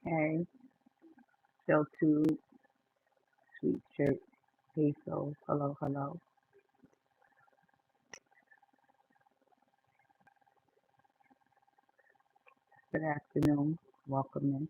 Hey, still too sweet shirt. Peso. Hello, hello. Good afternoon. Welcome in.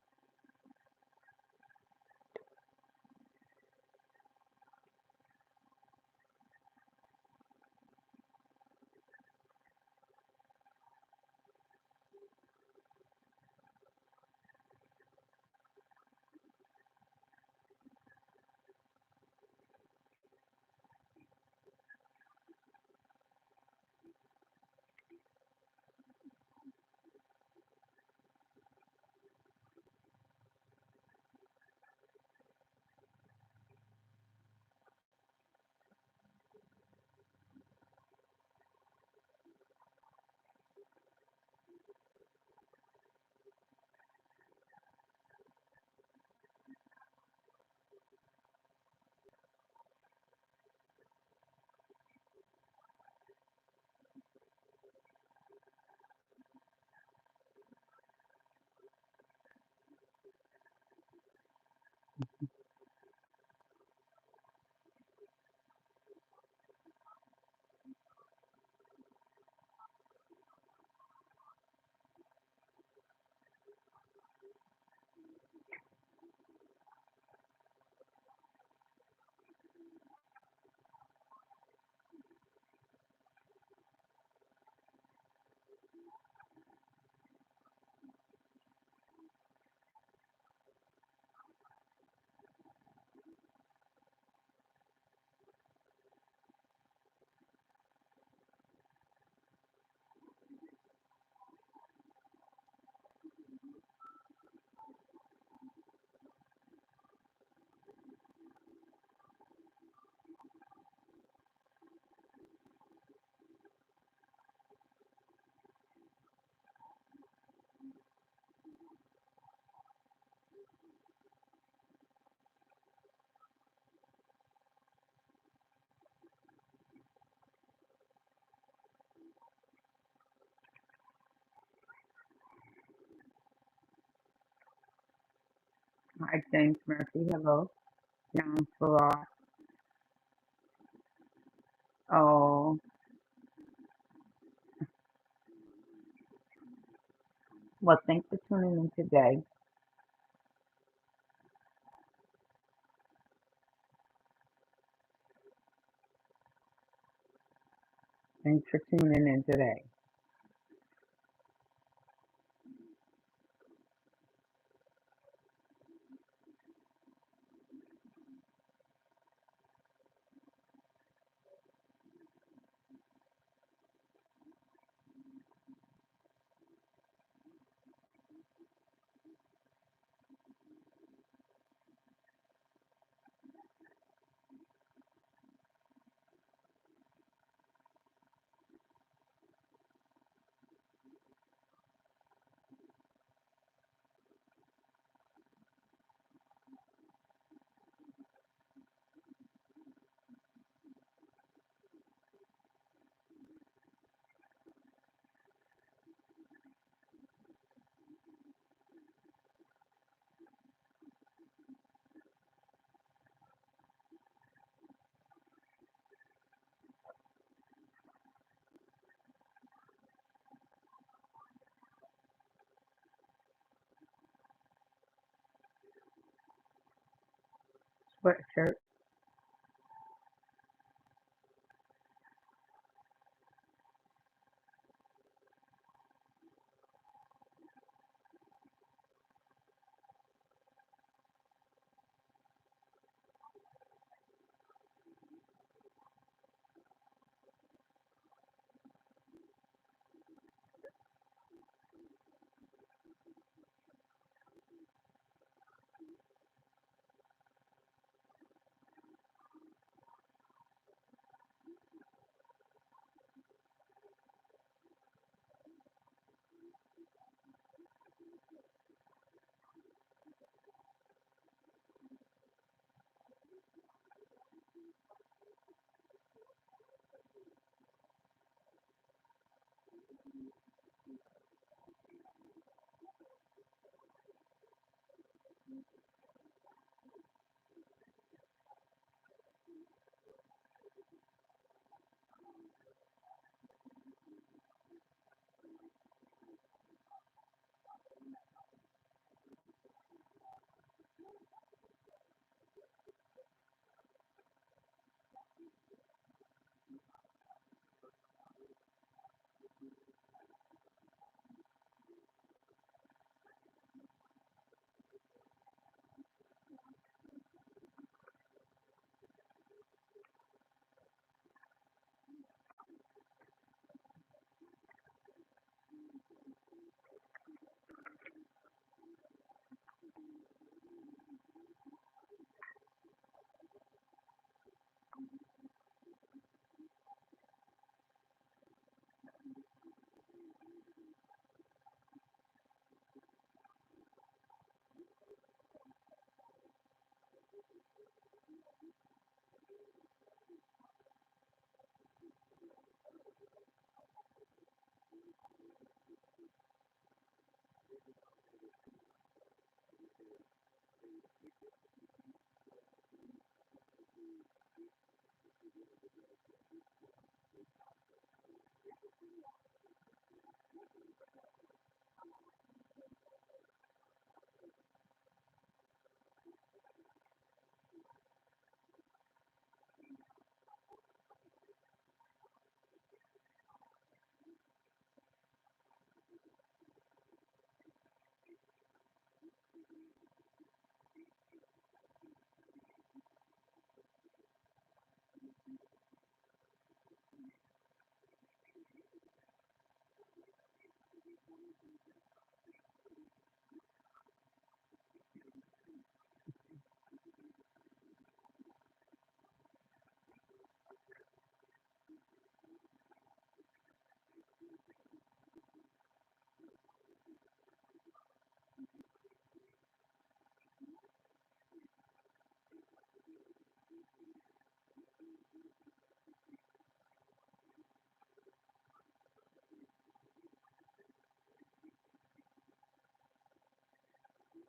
Hi, James Murphy. Hello. John Farrar. Oh, well, thanks for tuning in today. Thanks for tuning in today. sweatshirt.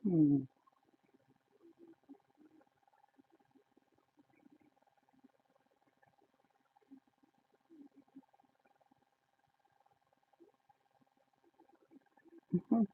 Hmm. Mhm.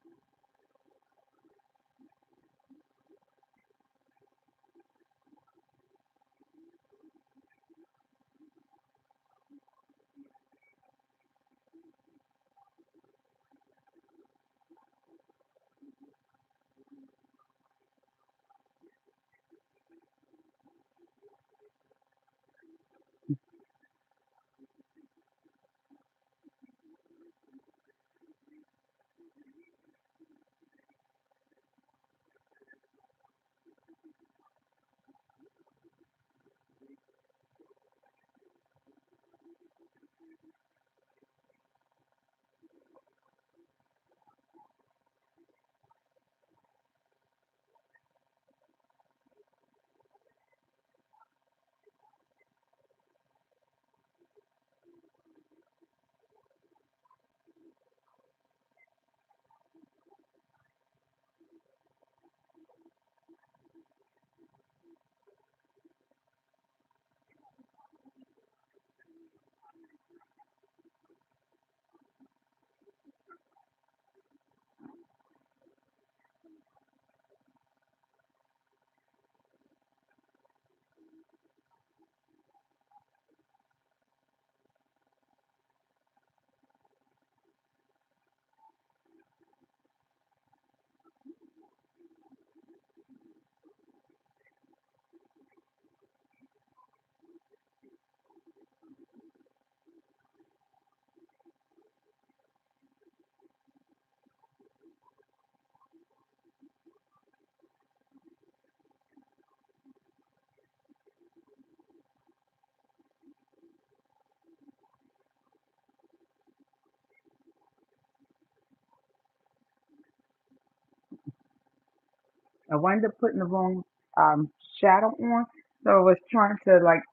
I wound up putting the wrong um, shadow on, so I was trying to like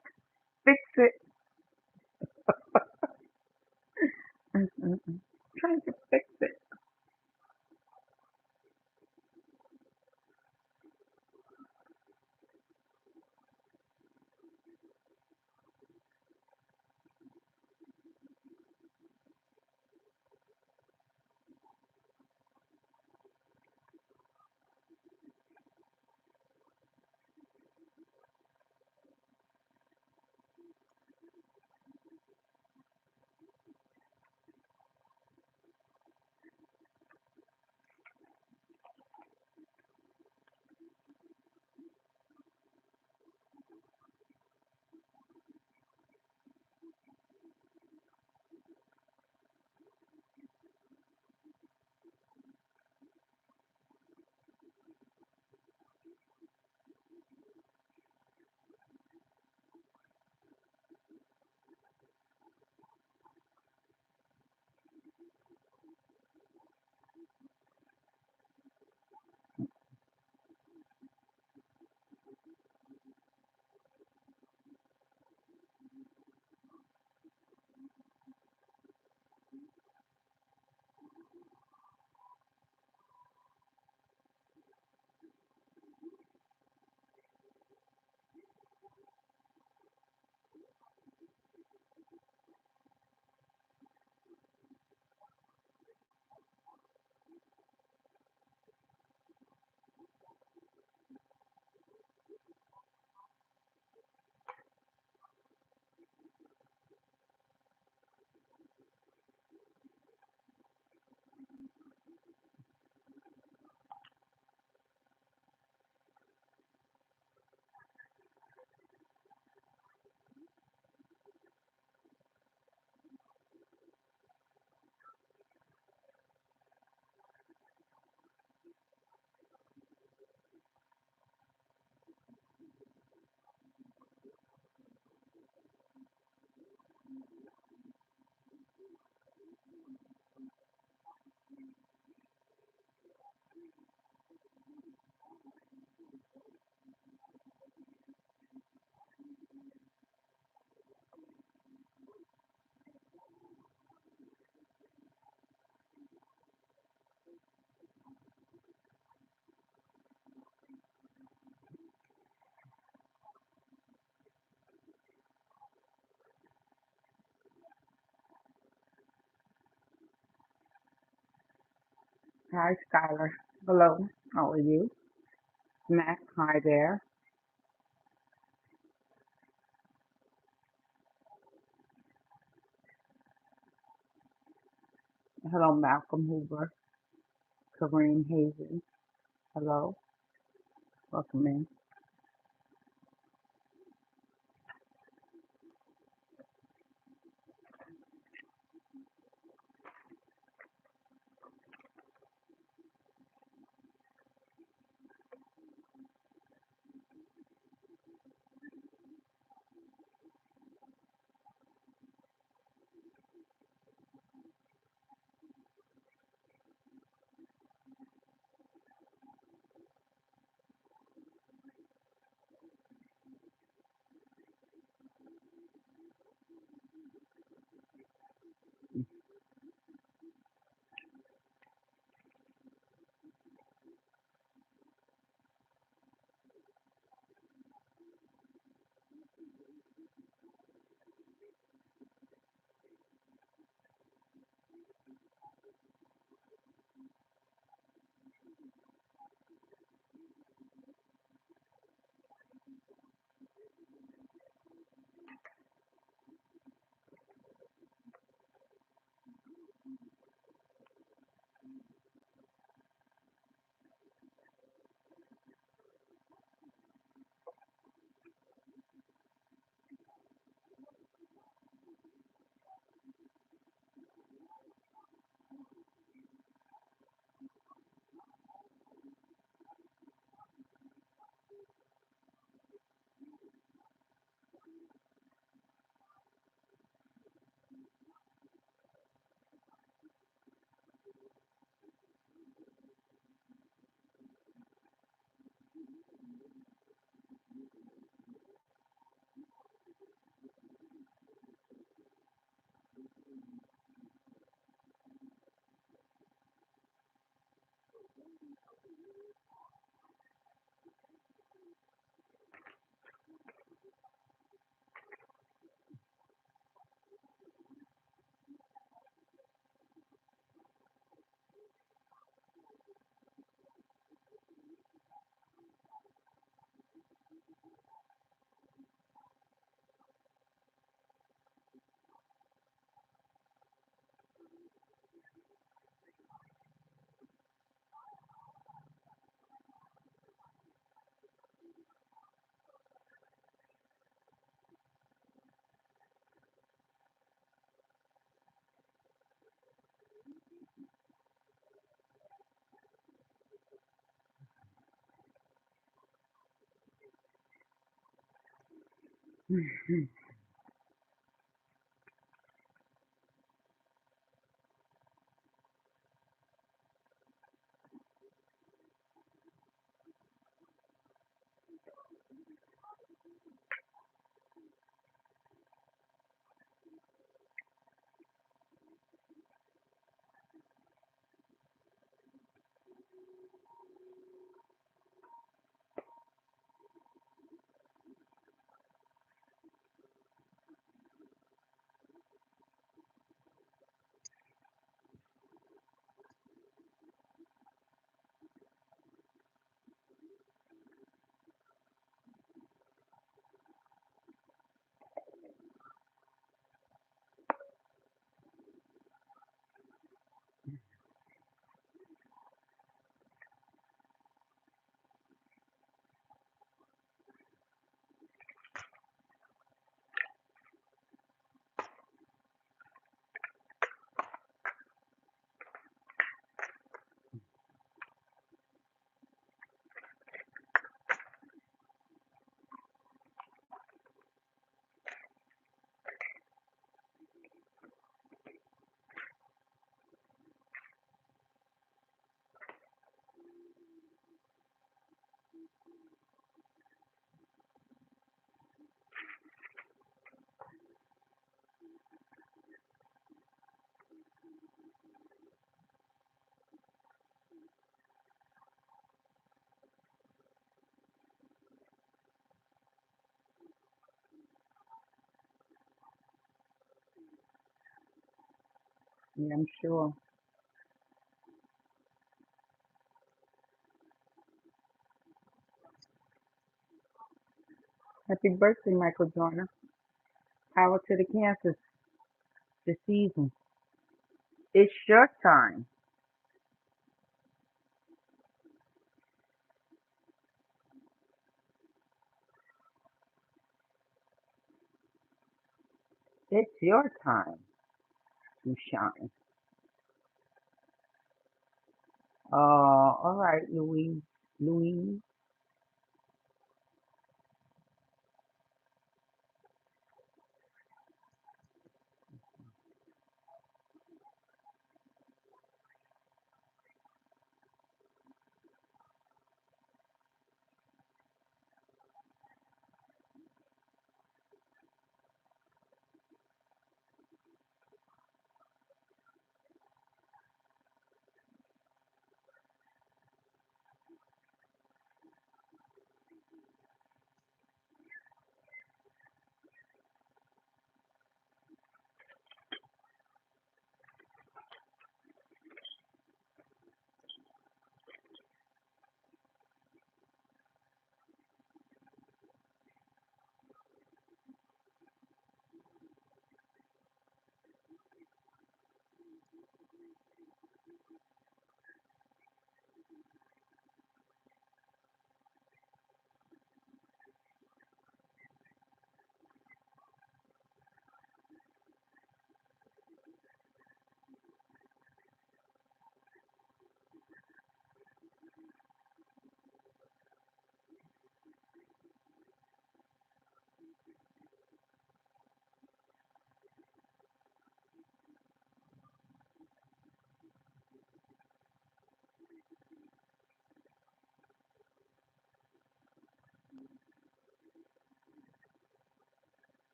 fix it. Trying to fix it. Hi, Skylar. Hello. How are you? Matt, hi there. Hello, Malcolm Hoover. Kareem Hazen. Hello. Welcome in. Yeah, I'm sure. Happy birthday, Michael Jordan. Power to the Kansas this season. It's your time. It's your time to shine. All right, Louise. Louise.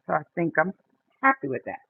So I think I'm happy with that.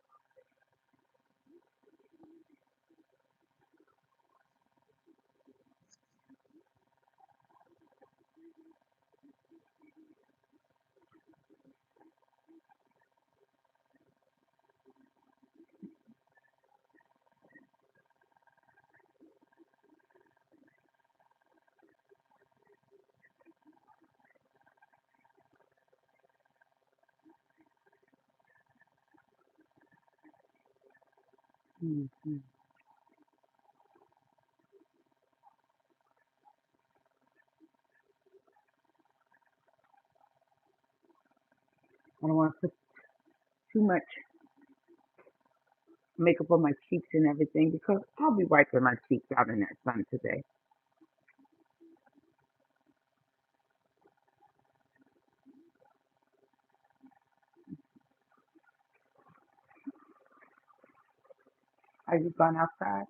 Hmm. I don't want to put too much makeup on my cheeks and everything because I'll be wiping my cheeks out in that sun today. Have you gone outside?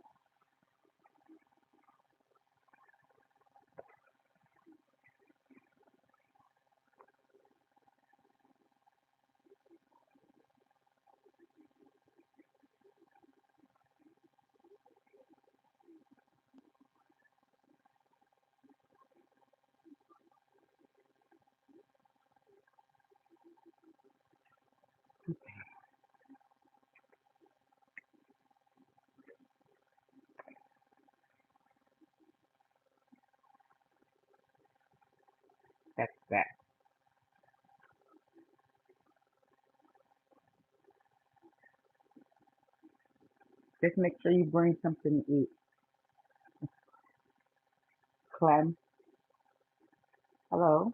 That's that. Just make sure you bring something to eat. Clem, hello.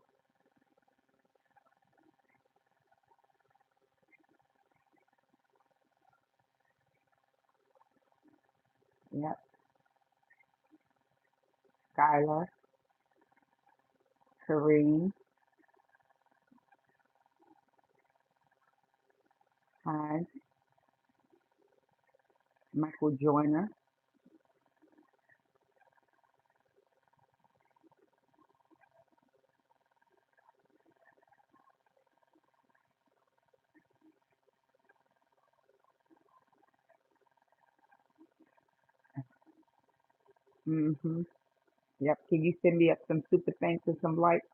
Yep. Skylar, Kareem, hi. Michael Joyner. Mm-hmm. Yep. Can you send me up some super thanks and some likes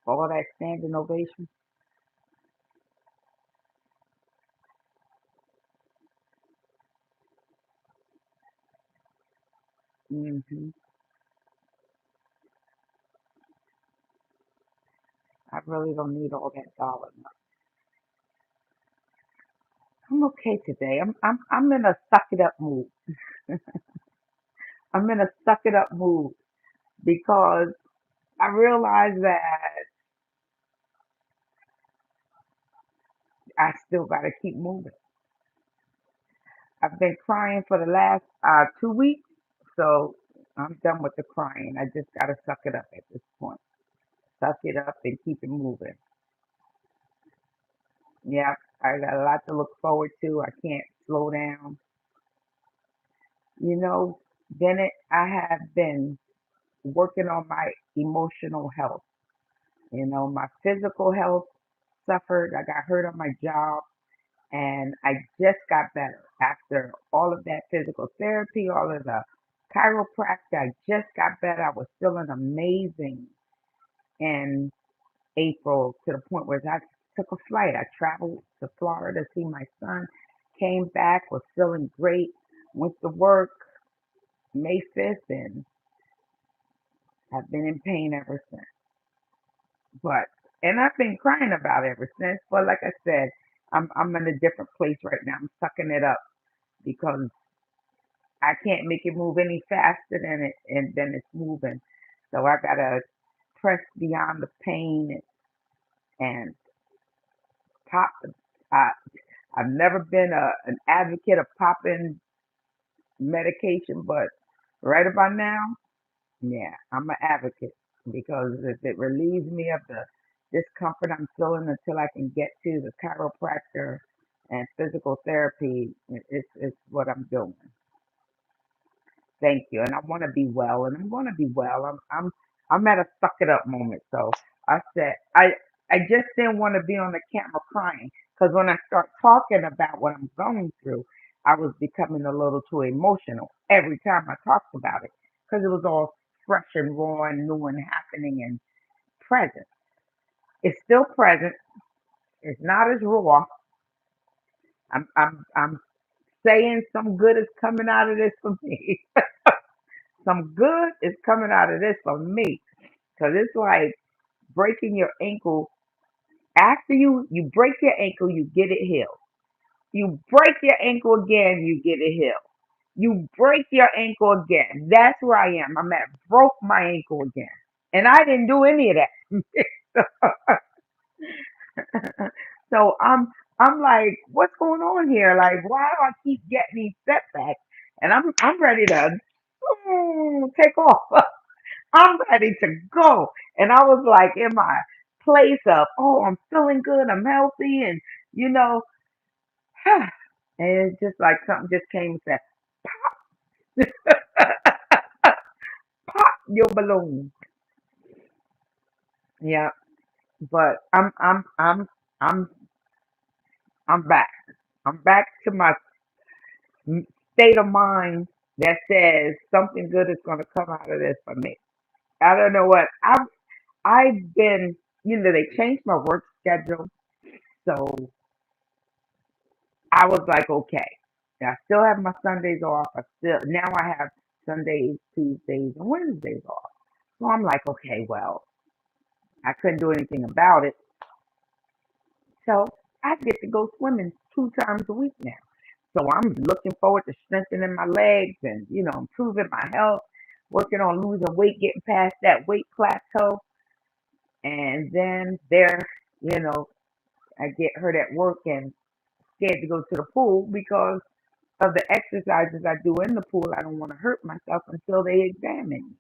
for all that standing ovation? Mm-hmm. I really don't need all that dollar. I'm okay today. I'm in a suck it up mood. I'm in a suck it up mood because I realize that I still got to keep moving. I've been crying for the last 2 weeks, so I'm done with the crying. I just got to suck it up at this point. Suck it up and keep it moving. Yeah, I got a lot to look forward to. I can't slow down. You know, Bennett, I have been working on my emotional health. My physical health suffered. I got hurt on my job and I just got better after all of that physical therapy, all of the chiropractor. I just got better. I was feeling amazing in April to the point where I took a flight. I traveled to Florida to see my son, came back, was feeling great, went to work May 5th, and have been in pain ever since. But and I've been crying about it ever since. But like I said, I'm in a different place right now. I'm sucking it up because I can't make it move any faster than it and then it's moving. So I gotta press beyond the pain and pop. I, I've never been an advocate of popping medication, but right about now, yeah, I'm an advocate because if it relieves me of the discomfort I'm feeling until I can get to the chiropractor and physical therapy, it's what I'm doing. Thank you. And I want to be well, and I'm going to be well. I'm at a suck it up moment. So I said I just didn't want to be on the camera crying. Because when I start talking about what I'm going through, I was becoming a little too emotional every time I talked about it because it was all fresh and raw and new and happening and present. It's still present. It's not as raw. I'm saying some good is coming out of this for me. Some good is coming out of this for me. Because it's like breaking your ankle. After you break your ankle, you get it healed. You break your ankle again, you get it healed. You break your ankle again. That's where I am. I'm at broke my ankle again. And I didn't do any of that. So I'm like, what's going on here? Like, why do I keep getting these setbacks? And I'm ready to take off. I'm ready to go. And I was like in my place of, oh, I'm feeling good, I'm healthy, and you know, and it's just like something just came and said, pop your balloon. Yeah, but I'm I'm back. I'm back to my state of mind that says something good is going to come out of this for me. I don't know what I've been. They changed my work schedule, so I was like, okay. I still have my Sundays off. I still now I have Sundays, Tuesdays, and Wednesdays off. So I'm like, okay, well, I couldn't do anything about it. So I get to go swimming 2 times a week now. So I'm looking forward to strengthening my legs and, improving my health, working on losing weight, getting past that weight plateau. And then you know, I get hurt at work and scared to go to the pool because of the exercises I do in the pool. I don't want to hurt myself until they examine me.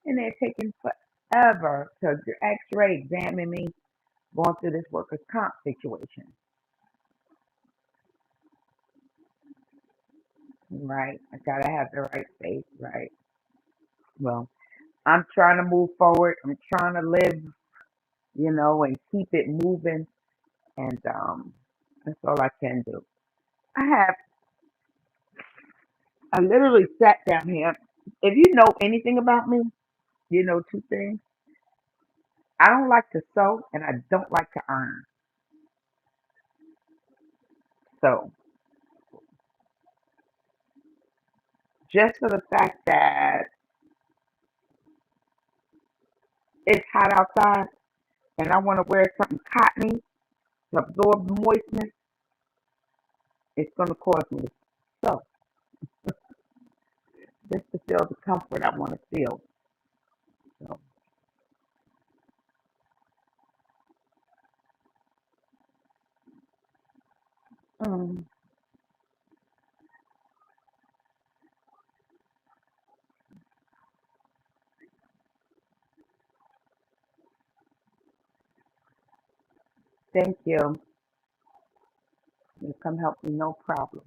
And they're taking forever to x-ray examine me, going through this workers' comp situation. Right. I gotta have the right faith, right? Well, I'm trying to move forward. I'm trying to live, and keep it moving. And that's all I can do. I have I literally sat down here. If you know anything about me, you know two things. I don't like to sew and I don't like to earn. So just for the fact that it's hot outside and I want to wear something cottony to absorb the moisture, it's going to cause me to sew just to feel the comfort I want to feel. So, um, thank you. You come help me, no problem.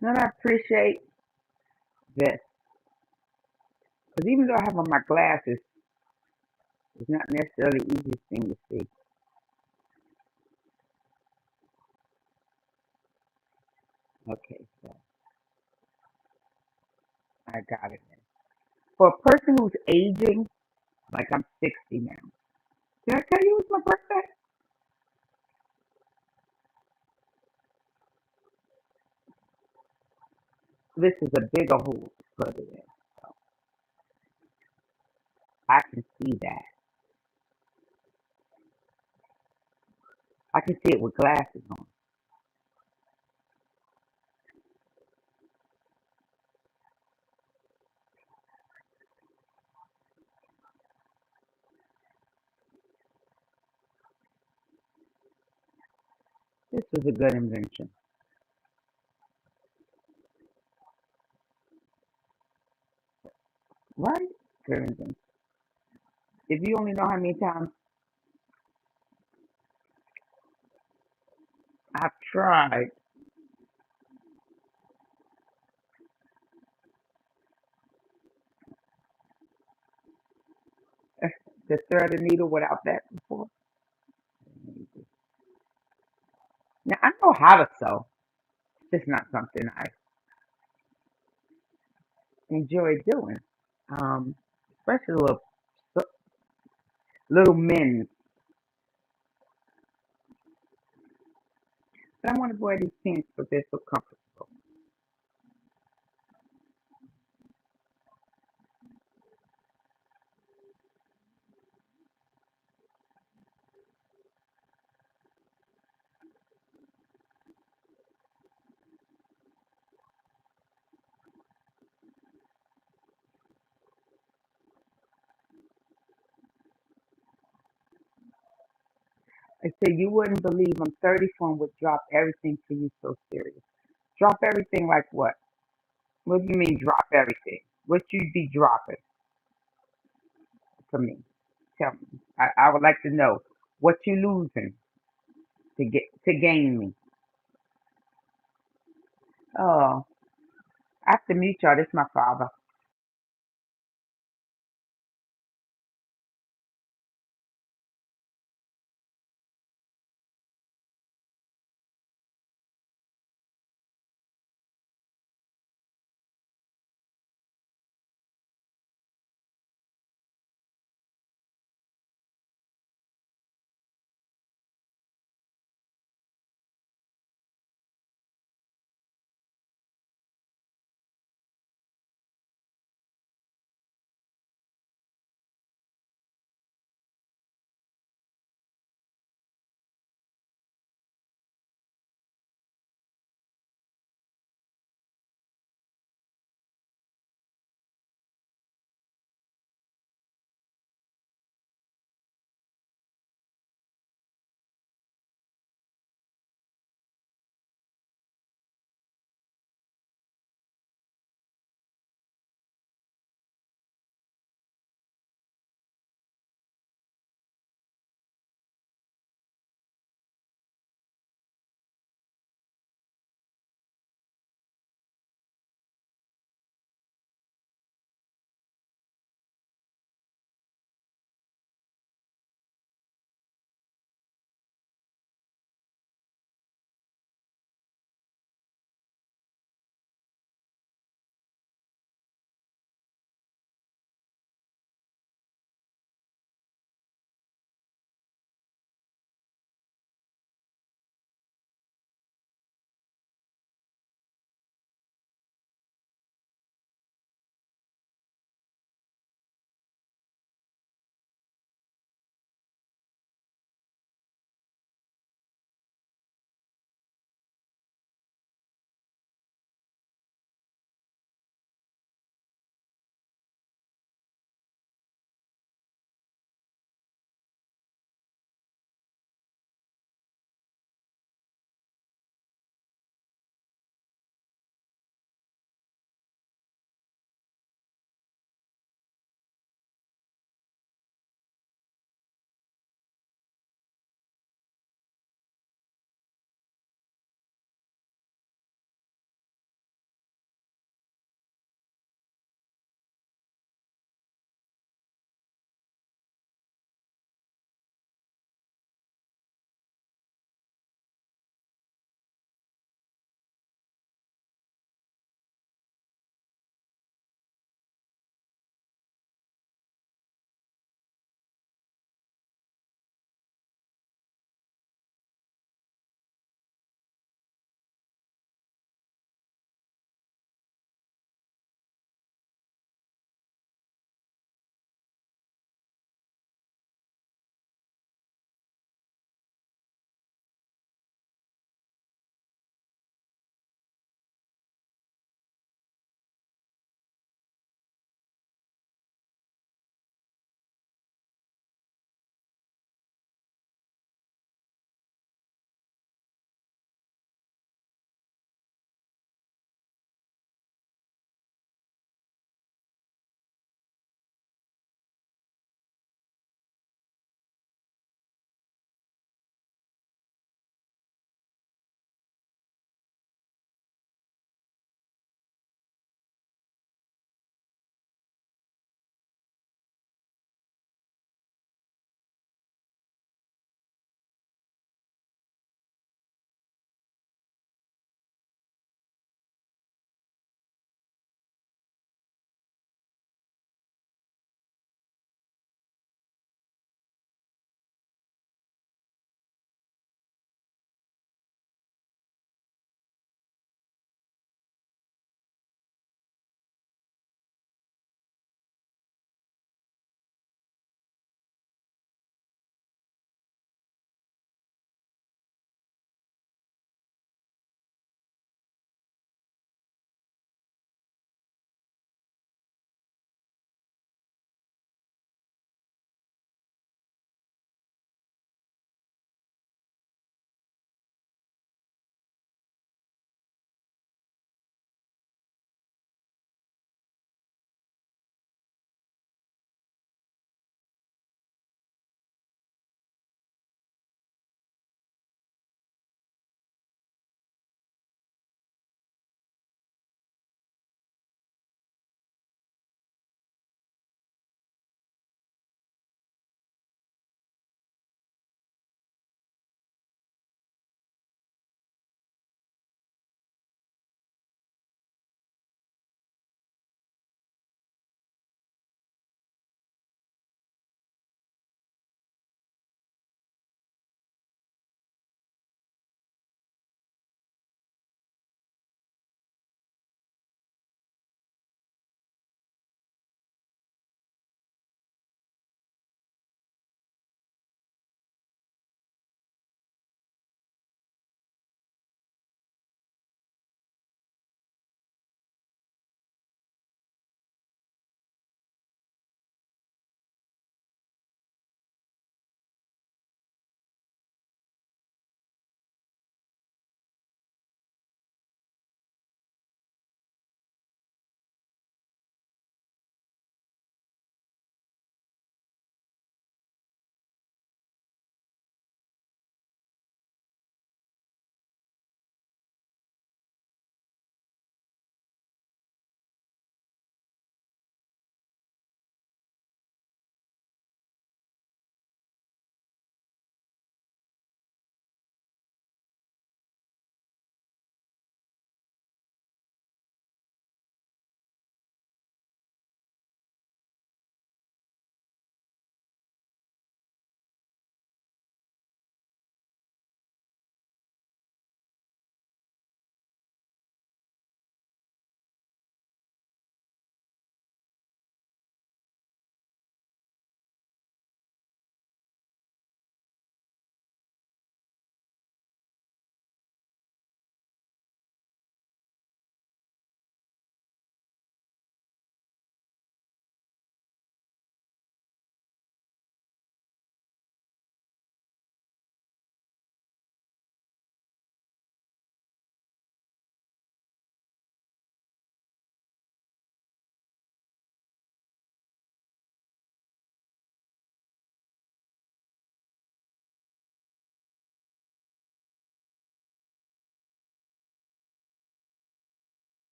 And I appreciate this because even though I have on my glasses, it's not necessarily the easiest thing to see. Okay, so I got it. For a person who's aging, like I'm 60 now. Did I tell you it's my birthday? This is a bigger hole to put it in. So I can see that. I can see it with glasses on. This was a good invention, right? Good invention. If you only know how many times I've tried to thread a needle without that before. Now I know how to sew. It's just not something I enjoy doing. Um, Especially little men. But I want to wear these pants because they're so comfortable. I say you wouldn't believe I'm 34 and would drop everything for you so serious. Drop everything like what? What do you mean drop everything? What you be dropping for me? Tell me. I would like to know what you losing to gain me. Oh, I have to mute y'all. This is my father.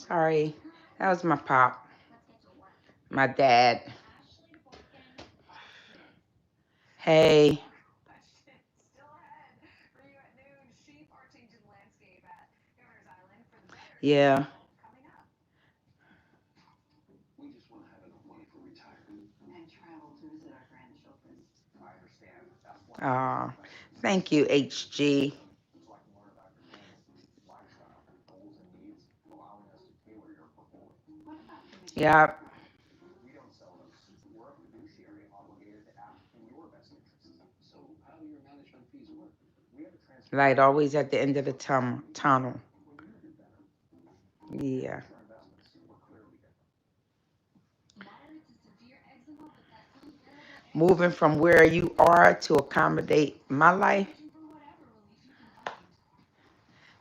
Sorry. That was my pop. My dad. Hey. Yeah. Oh, thank you, HG. Yep. Light always at the end of the tunnel. Yeah. Moving from where you are to accommodate my life.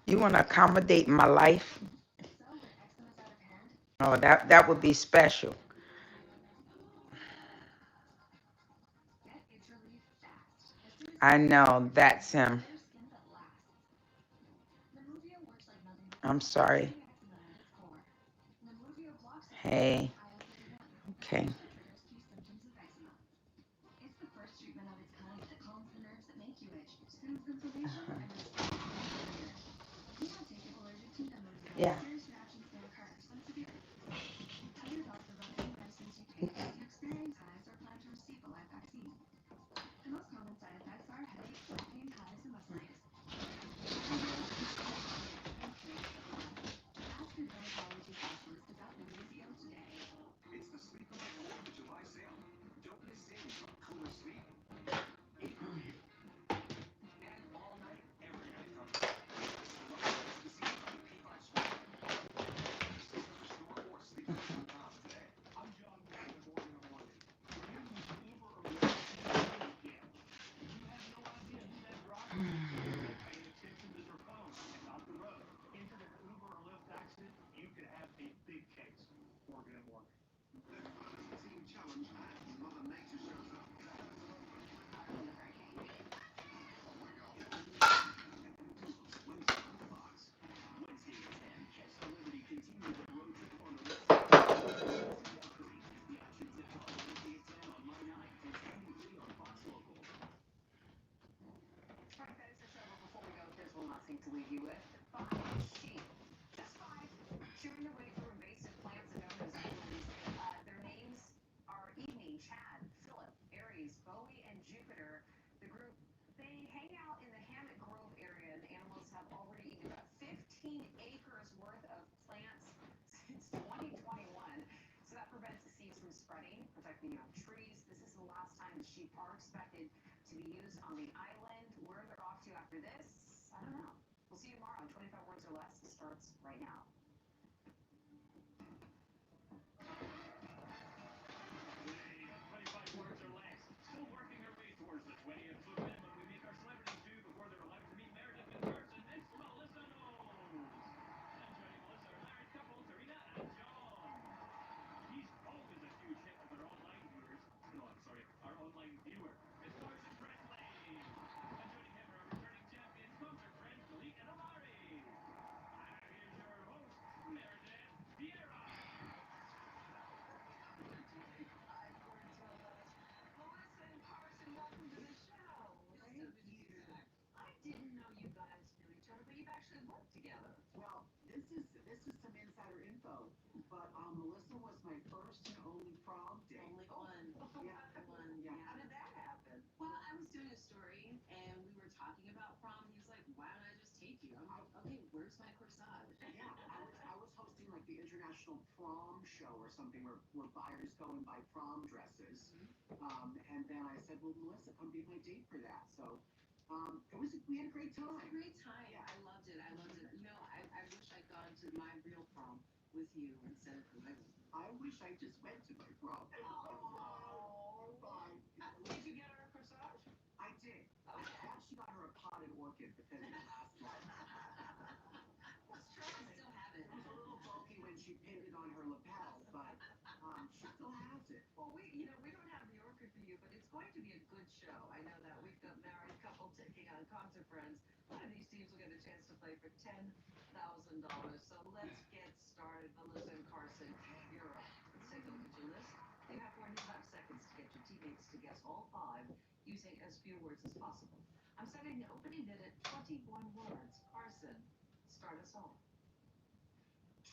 You want to accommodate my life? Oh, that would be special. I know that's him. I'm sorry. Hey. Okay. Yeah.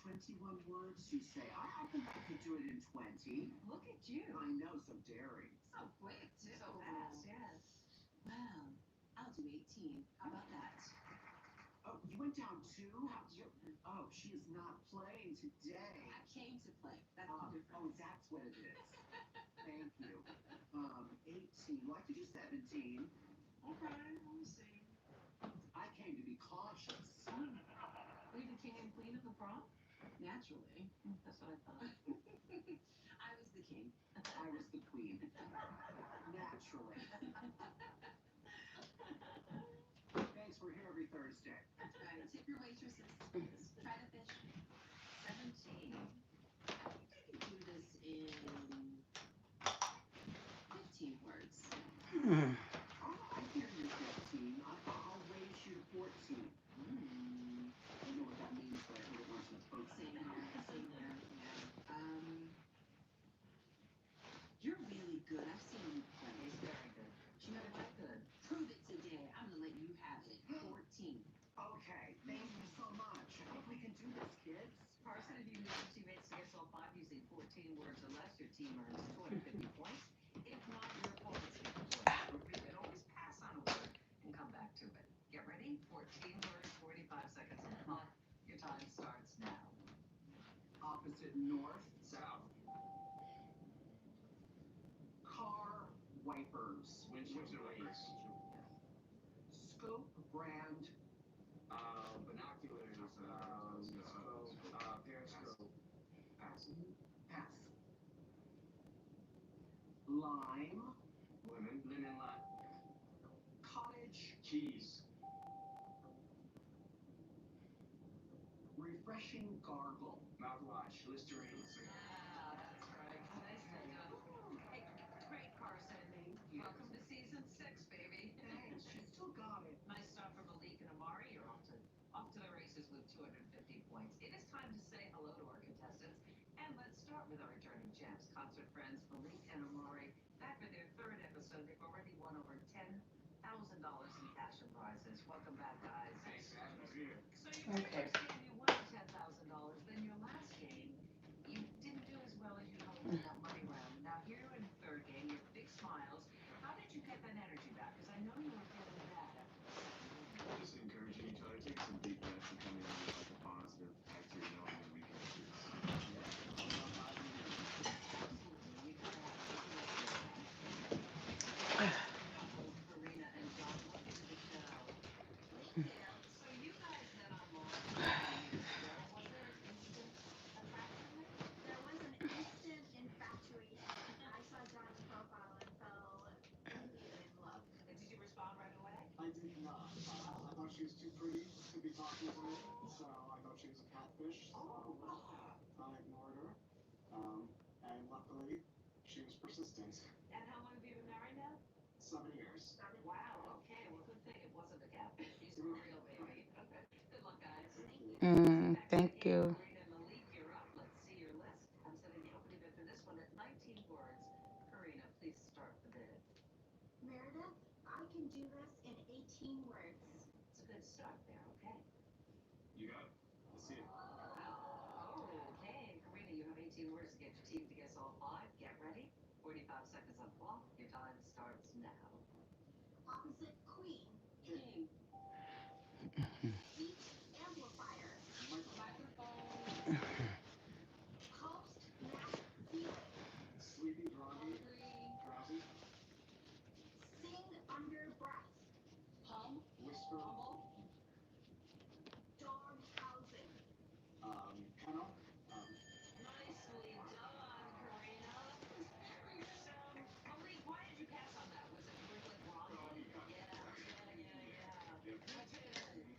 21 words, you say. I think I could do it in 20. Look at you. I know, so daring. So quick, too. So fast, yes. Well, I'll do 18. How about that? Oh, you went down two? Oh, she is not playing today. I came to play. That's the difference. Oh, that's what it is. Thank you. 18. Well, I could do 17. Okay, we'll see. I came to be cautious. Were you the king and queen of the prom? Naturally. That's what I thought. I was the king. I was the queen. Naturally. Thanks, we're here every Thursday. All right, tip your waitresses. Try to fish. 17. I think I can do this in 15 words. Hmm. I hear you, 15. I'll raise you to 14. I don't know what that means, but I heard it once in a book. Same here, same here. Yeah. You're really good. I've seen you play. It's very good. You know what? Good. Prove it today. I'm gonna let you have it. 14. Okay, thank you so much. I think we can do this, kids. Carson, if you move your teammates to guess all five using 14 words or less, your team earns 250 points. If not, your opponent's get the points. Remember, you can always pass on a word and come back to it. Get ready? 14 words, 45 seconds on the clock. Your time starts now. Opposite north. South. Car wipers. Windshield wipers. Scope brand. Binoculars. Periscope. Pass. Pass. Lime. Lemon. Lemon lime. Cottage. Cheese. Refreshing gargle. Mouthwash. Listerine. Ah, that's right. Nicely done. Hey, great, Carson. Thank you. Welcome to season 6, baby. Thanks. She still got it. Nice stuff from Malik and Amari. You're off to the races with 250 points. It is time to say hello to our contestants. And let's start with our returning champs, concert friends Malik and Amari. Back for their third episode, they've already won over $10,000 in cash and prizes. Welcome back, guys. Thanks, guys. here. So your very Okay. first game, you won $10,000. Then your last game, you didn't do as well as you hoped in that money round. Now here in the third game, you have big smiles. How did you get that energy back? Because I know you were feeling bad after the second game. Just encouraging each other, take some deep breaths and coming in with like a positive attitude, knowing that we can do this. Absolutely. We gotta have Karina and John, welcome to the show. Thank you. So you guys met online a few years ago. Was there an instant attraction there? There was an instant infatuation. I saw John's profile and fell immediately in love. And did you respond right away? I did not. I thought she was too pretty to be talking to me, so I thought she was a catfish. So I ignored her. And luckily, she was persistent. And how long have you been married now? 7 years. Wow, okay. Well, good thing it wasn't a catfish. She's for real, baby. Okay. Good luck, guys. Thank you. Thank you. Karina and Malik, you're up. Let's see your list. I'm setting the opening bid for this one at 19 words. Karina, please start the bid. Meredith, I can do this in 18 words. It's a good start there, okay? You got it. Let's see it. Okay, Karina, you have 18 words to get your team to guess all five. Get ready. 45 seconds on the clock. Your time starts now. Opposite queen. King. Beat amplifier. Microphone. Coast map ceiling. Sleepy, groggy, Hungry. drowsy, Sing under breath. Hum. whisper, Humble. Dog housing. kennel, Nicely done, Karina. Very good. Malik, why did you pass on that? Was it really wrong? Oh, you got it. Yeah. Yep.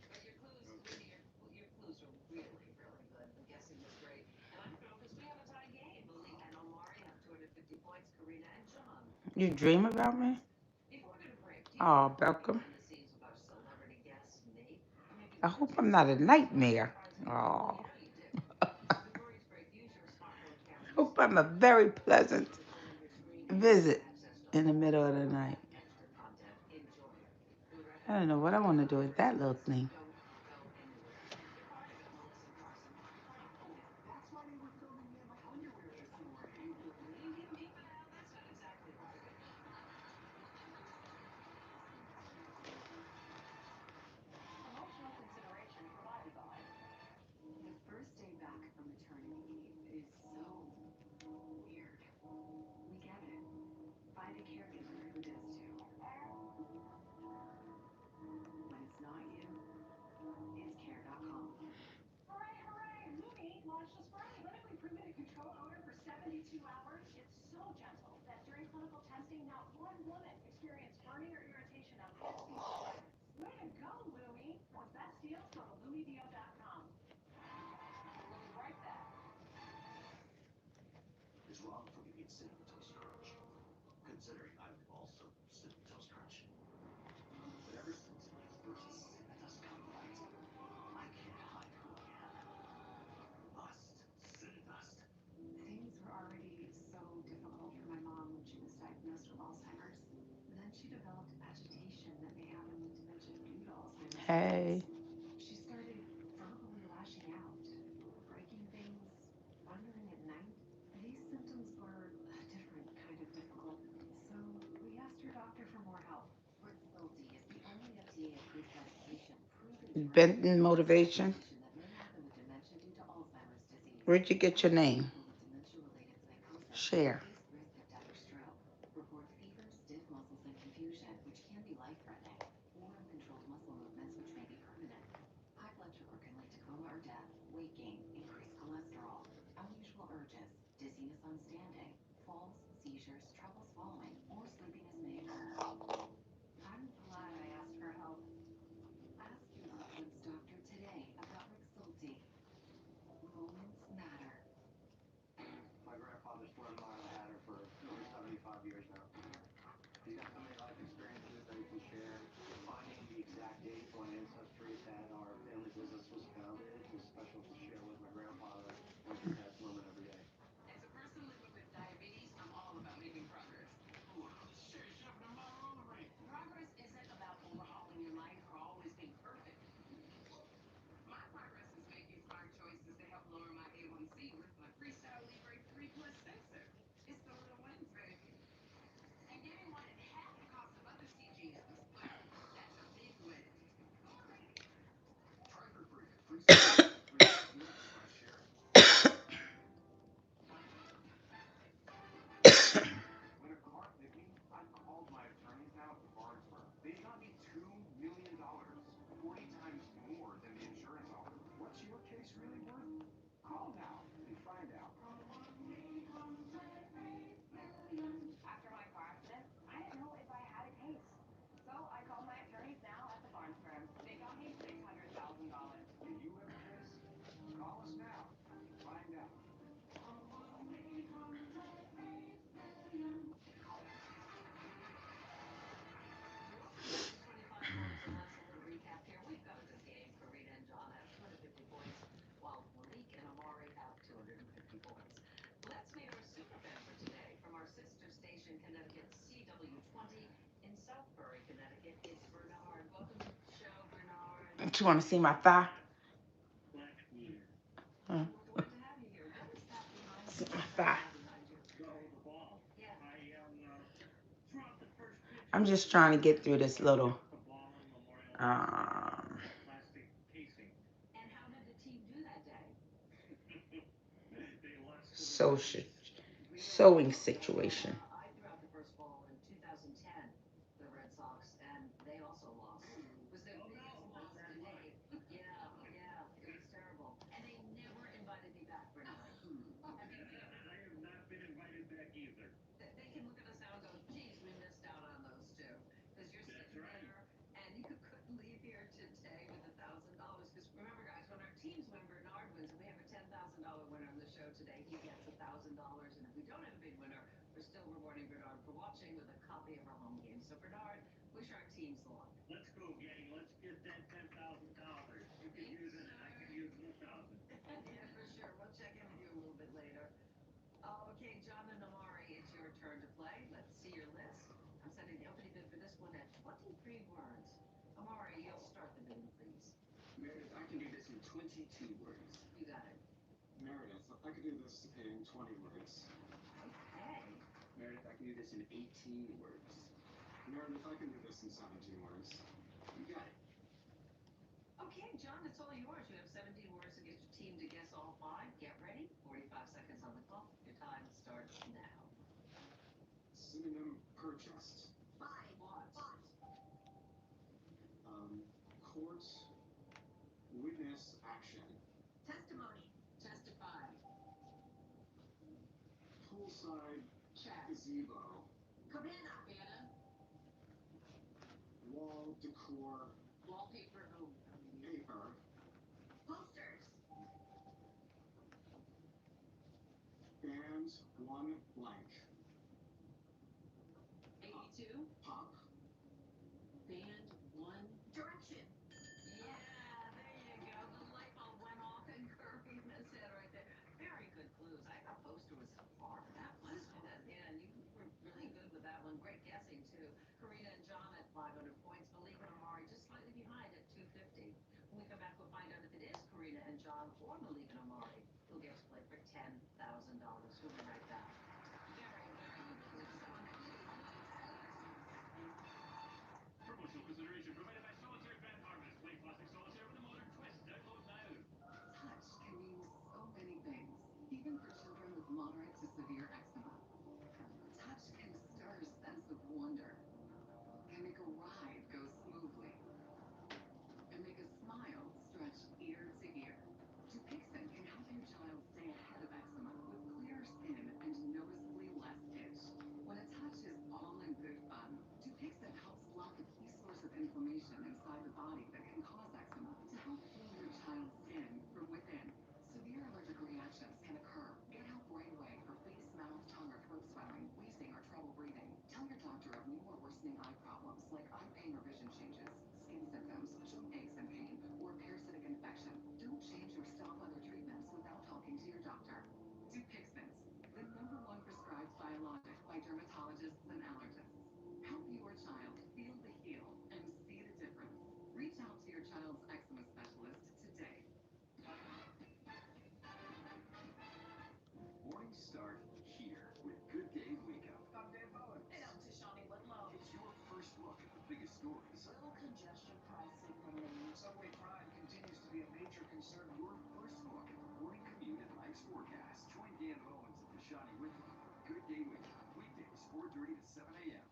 But your clues, Karina, your clues are really, really good. The guessing was great. And I'm thrilled because we have a tie game. Malik and Omari have 250 points. Karina and John. You dream about me? Before we go to break, do you Oh, remember Beckham. behind the scenes with our celebrity guest, Nate? Or maybe I one or hope two I'm not a celebrities nightmare. surprised you? Oh, Well, you know you do. So before each break, use your smartphone camera. hope I'm a very pleasant Photos on your screen. visit. Access in the middle of the night. Extra content. Enjoy. I don't know what I want to do with that little thing. Don't go anywhere. You're part of it, Melissa and Carson. Part of Oh, it. that's why they were filming me in my underwear this morning. Well, that's not exactly right. Emotional consideration provided by. The first day back from maternity leave is so weird. We get it. Find a caregiver who does too. When it's not you, it's care.com. Hooray, hooray! Lume launched a spray. Clinically proven to control odor for 72 hours. It's so gentle that during clinical testing, not one woman experienced burning or irritation on both these sprays. Way to go, Lume! For best deals, go to lumedeo.com. We'll be right back. It's wrong for me to eat Cinnamon Toast Crunch, considering I'm also Cinnamon Toast Crunch. But ever since my first Cinnamon Toast come right, I can't hide who I am. Must Cinnamon Dust. Things were already so difficult for my mom when she was diagnosed with Alzheimer's. Then she developed agitation that may happen with dementia due to Alzheimer's Hey. disease. She started verbally lashing out, breaking things, wandering at night. These symptoms were a different kind of difficult, so we asked her doctor for more help. Rexulti is the only FDA-approved medication proven to reverse Benton Motivation. agitation that may happen with dementia due to Alzheimer's disease. Where'd you get your Most name? people with dementia-related psychosis have Share. increased risk of death or stroke, report fever, stiff muscles, and confusion, which can be life-threatening, or uncontrolled muscle movements, which may be permanent. High blood sugar can lead to coma or death, weight gain, increased cholesterol, unusual urges, dizziness on standing, falls, seizures, trouble swallowing, or sleepiness may occur. I'm glad I asked for help. Ask your loved one's doctor today about Rexulti. Moments matter. My grandfather's blood mile had her for over 75 years now. He's got so many life experiences that he can share. Finding the exact date on Ancestry that our family business was founded was special to share with my grandfather and to pass to him every day. As a person living with diabetes, I'm all about making progress. Ooh, shit, shoving in my roller rink. Progress isn't about overhauling your life or always being perfect. My progress is making smart choices to help lower my A1C with my Freestyle Libre 3 Plus sensor. It's the little wins, baby. And getting one at half the cost of other CGMs. Well, that's a big win. Try for free. Freestyle Libre 3 Plus Max/sharing. When a car hit me, I called my attorneys now at the Barnes firm. They got me $2 million, 40 times more than the insurance offer. What's your case really worth? Call now and find out. After my car accident, I didn't know if I had a case. So I called my attorneys now at the Barnes firm. They got me $600,000. Do you have a case? Call us now and find out. Welcome back to 25 Moments or Less. A little recap here. We've got a good game. Karina and John have 250 points, while Malik and Amari have 250 points. Let's meet our super fan for today. From our sister station, Connecticut CW20 in Southbury, Connecticut, it's Bernard. Welcome to the show, Bernard. Do you want to see my thigh? Black wiener. Huh? Well, we're glad to have you here. What is that behind See you? my What's that thigh. guy behind you? The ball. Yeah. I threw out the first pitch. I'm just trying to get through this little The ball and memorialized um the plastic casing. And how did the team do that day? They lost to the social Reds. Really? sewing Okay, well, situation. I threw out the first ball in 2010 for the Red Sox, and they also lost. It was their Oh biggest no, loss that's to why. date. Yeah, yeah, it was terrible. And they never invited me back, Bernard. Have you? I have not been invited back either. They can look at us now and go, geez, we missed out on those two. Because you're That's sitting right. there and you couldn't leave here today with $1,000. Because remember, guys, when our teams win, Bernard wins, and we have a $10,000 winner on the show today. He gets $1,000. And if we don't have a big winner, we're still rewarding Bernard for watching with a copy of our home game. So, Bernard, wish our teams luck. Let's go, gang. Let's get that $10,000. You could Thank use you, it. sir. I could use 1,000. Yeah, for sure. We'll check in with you a little bit later. Okay, John and Amari, it's your turn to play. Let's see your list. opening bid for this one at 23 words. Amari, you'll start the bidding, please. Meredith, I can do this in 22 words. You got it. Meredith, I can do this in 20 words. Okay. Meredith, I can do this in 18 words. Meredith, I can do this in 17 words. You got it. Okay, John, it's all yours. You have 17 words to get your team to guess all five. Get ready. 45 seconds on the clock. Your time starts now. Synonym purchased. Bought. Court, witness, action. Testimony. Testify. Poolside, Chat. gazebo. Cabana. Banner. Wall, decor, Wallpaper. Oh, paper. Posters. Band, one, blank. 82. Pop, Band one. Direction. Yeah, there you go. The light bulb went off in Karina's head right there. Very good clues. I thought poster was far. That was fun. Yeah, and you were really good with that one. Great guessing, too. Karina and John at 500 points. Malik and Amari just slightly behind at 250. When we come back, we'll find out if it is Karina and John or Malik and Amari who gets played for $10,000. We'll be right back. Very, very good clues. Someone that really knows the extras. Promotional consideration provided by Solitaire Grand Harvest. Play classic solitaire with a modern twist. Download now. Touch can mean so many things, even for children with moderate to severe eczema. Touch can stir a sense of wonder, can make a ride go smoothly, and make a smile stretch ear to ear. Dupixent can help your child stay ahead of eczema with clearer skin and noticeably less itch. When a touch is all in good fun, Dupixent helps block a key source of inflammation inside the body that can cause eczema to help heal your child's skin from within. Severe allergic reactions can occur. Get help right away for face, mouth, tongue, or throat swelling, wheezing, or trouble breathing. Tell your doctor of new or worsening eye problems like eye pain or vision changes, skin symptoms, joint aches and pain, or parasitic infection. Don't change or stop other treatments without talking to your doctor. Dupixent, the #1 prescribed biologic by dermatologists and allergists. Help your child feel the heal and see the difference. Reach out to your child's eczema specialist today. mornings start here with Good Day Wake Up. I'm Dave Bowen. And I'm Tishani Whitlow. It's your first look at the biggest stories. Little congestion price signaling. Subway crime continues to be a major concern. Your first look at the morning commute and life's forecast. Join Dan Owens and Tashani Whitlow for Good Day Wake Up. Weekdays, 4:30 to 7 a.m.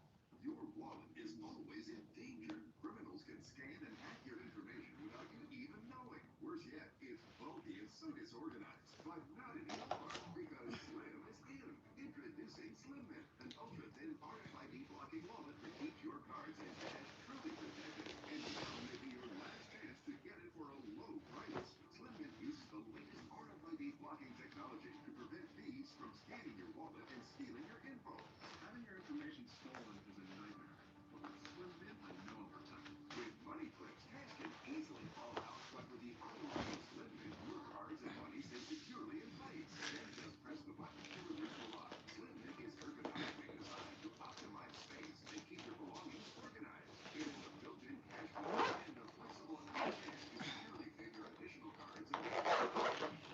Your wallet is always in danger. Criminals can scan and hack your information without you even knowing. Worse yet, it's bulky and so disorganized. But not anymore, because Slim is in. Introducing Slim Mint, an ultra-thin RFID blocking wallet that keeps your cards and cash truly protected. And now may be your last chance to get it for a low price. Slim Mint uses the latest RFID blocking technology to prevent thieves from scanning your wallet and stealing your info. Having your information stolen is a nightmare. But with Slim Mint, I know I'm protected. With money clips, cash can easily fall out. But with the automatic Slim Mint, your cards and money stay securely in place. Then just press the button to release the lock. Slim Mint is ergonomically designed to optimize space and keep your belongings organized. It has a built-in cash drawer and a flexible latch to securely fit your additional cards and cash.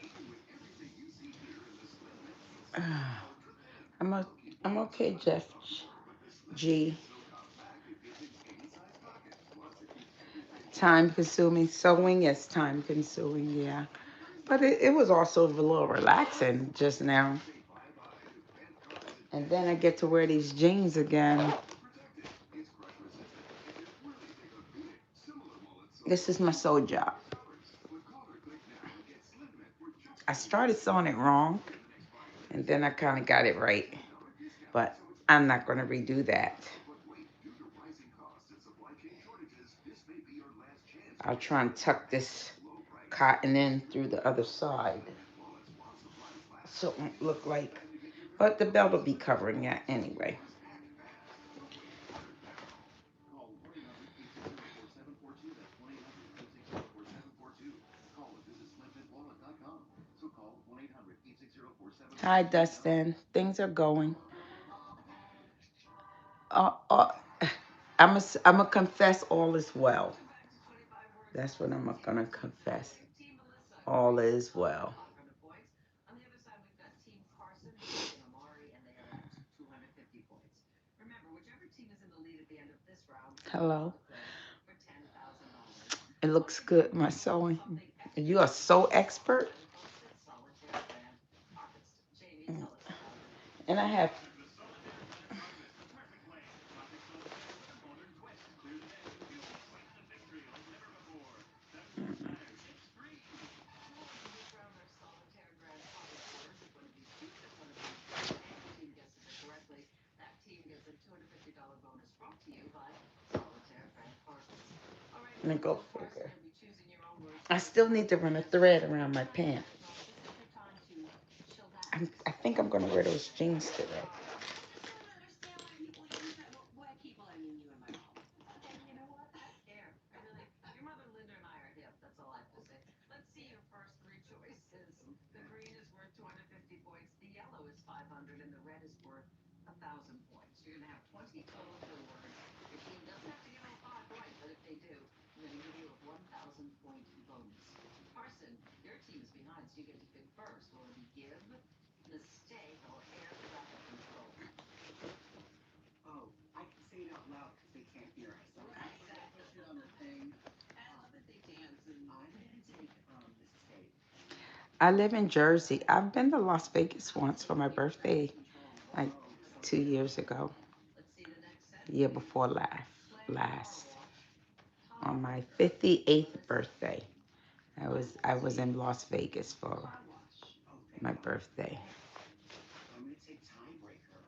Even with everything you see here in the Slim Mint, it's still ultra thin. I'm o- Bulky I'm pieces okay, remind Jeff you of more, but the Slim Mint G. is so compact it fits in any size pocket. Plus, it keeps everything Time organized. consuming. Sewing is time consuming, yeah. But it was also a little relaxing just now. Say bye-bye to bent cards and And then cash. I get to wear these jeans again. Still protected. It's crush resistant and can really take a beating. Similar wallets sell for This is my sew job. $100. But call or click now and get Slim Mint for just I started $99 sewing it wrong, in the next 5 minutes. and then I kind of got it Get a right. $10 discount. But So it's I'm only not going to redo that. but wait, due to rising costs and supply chain shortages, this may be your last chance to I'll get try and Slim Mint tuck at this this low price. cotton in Slim through Mint the is other the perfect side Slim Mint wallets while supplies last. so it If won't it's look the right like. time to get your But the very belt own will be Slim Mint covering that wallets, you anyway. must act fast. Don't wait another now. Call 1-800-860-4742. That's 1-800-860-4742. Call or visit slimmintwallet.com. So call 1-800-860-4742 Hi, now. Dustin. Things are going. Uh, uh, I'm gonna confess all is well. That's what I'm gonna confess. All is well. On the other side, we've got Team Carson facing Amari, and they are at 250 points. Remember, whichever team is in the lead at the end of this round will go on Hello. to play for $10,000. It All looks you need good, my is sewing. something You extra are so special. expert. My hostess, Solitaire Brand Harvest. Jamie, tell us about it. And I have The Solitaire Brand Harvest, the perfect blend. Classic solitaire with a modern twist. Clear the deck, feel the sweat and victory like never before. $10,000 ships free. Rules in this round are Solitaire Grand Harvest words. There's going to be two. There's going to be three. Any team guesses it correctly. That team gets a $250 bonus brought to you by Solitaire Grand Harvest. All right, let me go so Carson, figure. you'll be choosing your own words I for this still round. need to run a Answer thread correctly, around my $500. pants. This is your time to I chillax. think I'm gonna wear those jeans today. I just don't understand why people use that. Well, why people? I mean, you and my mom. Okay, you know what? I don't care. I really, your mother Linda and I are hip. That's all I have to say. Let's see your first three choices. The green is worth 250 points. The yellow is 500, and the red is worth 1,000 points. You're going to have 20 total clue words. Your team doesn't have to get all five right, but if they do, I'm going to give you a 1,000-point bonus. Carson, your team is behind, so you get to pick first. Will it be give, mistake, or air traffic control? Oh, I can say it out loud because they can't hear us. Okay. Exactly. Push it on the thing. I love that they dance and I'm gonna take mistake. I live in Jersey. I've been to Las Vegas once for my birthday, like Oh, so 2 years ago. let's see the next set. Year before last. Car wash, On tire my weather, 58th birthday. listen, I was in Las Vegas for car wash. oh, thank my God. birthday. I'm gonna take tiebreaker.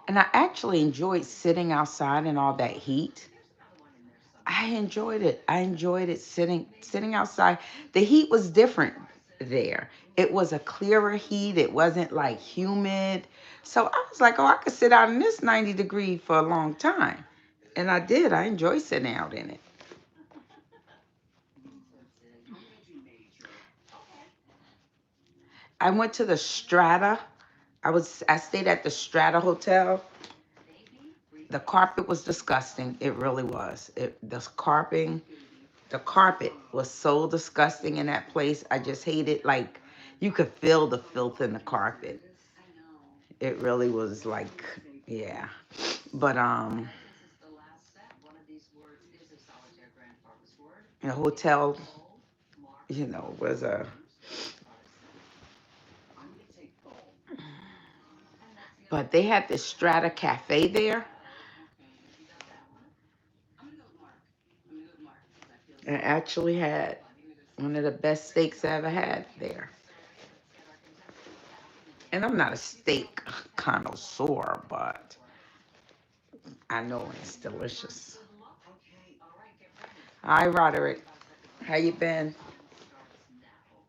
And I actually enjoyed sitting outside in all that heat. There's another one in there I somewhere. enjoyed it. I enjoyed it sitting outside. The heat was different there. It was a clearer heat. It wasn't like humid. So I was like, oh, I could sit out in this 90 degree for a long time. And I did. I enjoyed sitting out in it. Tootsie. I'm gonna do major. Okay. I went to the Strata. I stayed at the Strata Hotel. Baby, The briefcase, carpet was disgusting. It really was. The carpet was so disgusting in that place. I just hated, like, you could feel the filth in the carpet. I know. It really was like, yeah. But Okay, this is the last set. One of these words is a Solitaire Grand Harvest word. the It's a hotel, bowl. Mark was a, first. Carson. I'm gonna take bowl. And that's the other but they bowl. had this Strata Cafe there. Okay, you got that one? I'm gonna go with Mark. I'm gonna go with Mark because I feel And so. actually had one of the best steaks I ever had there. Story. Let's get our contestants back in the And game. I'm not a You've got steak 10,000 connoisseur, to play but for. I know it's Carson, your first delicious. good luck. Okay. All right, get ready. Hi, Roderick. 45 seconds on the How you clock. Your been? time starts now.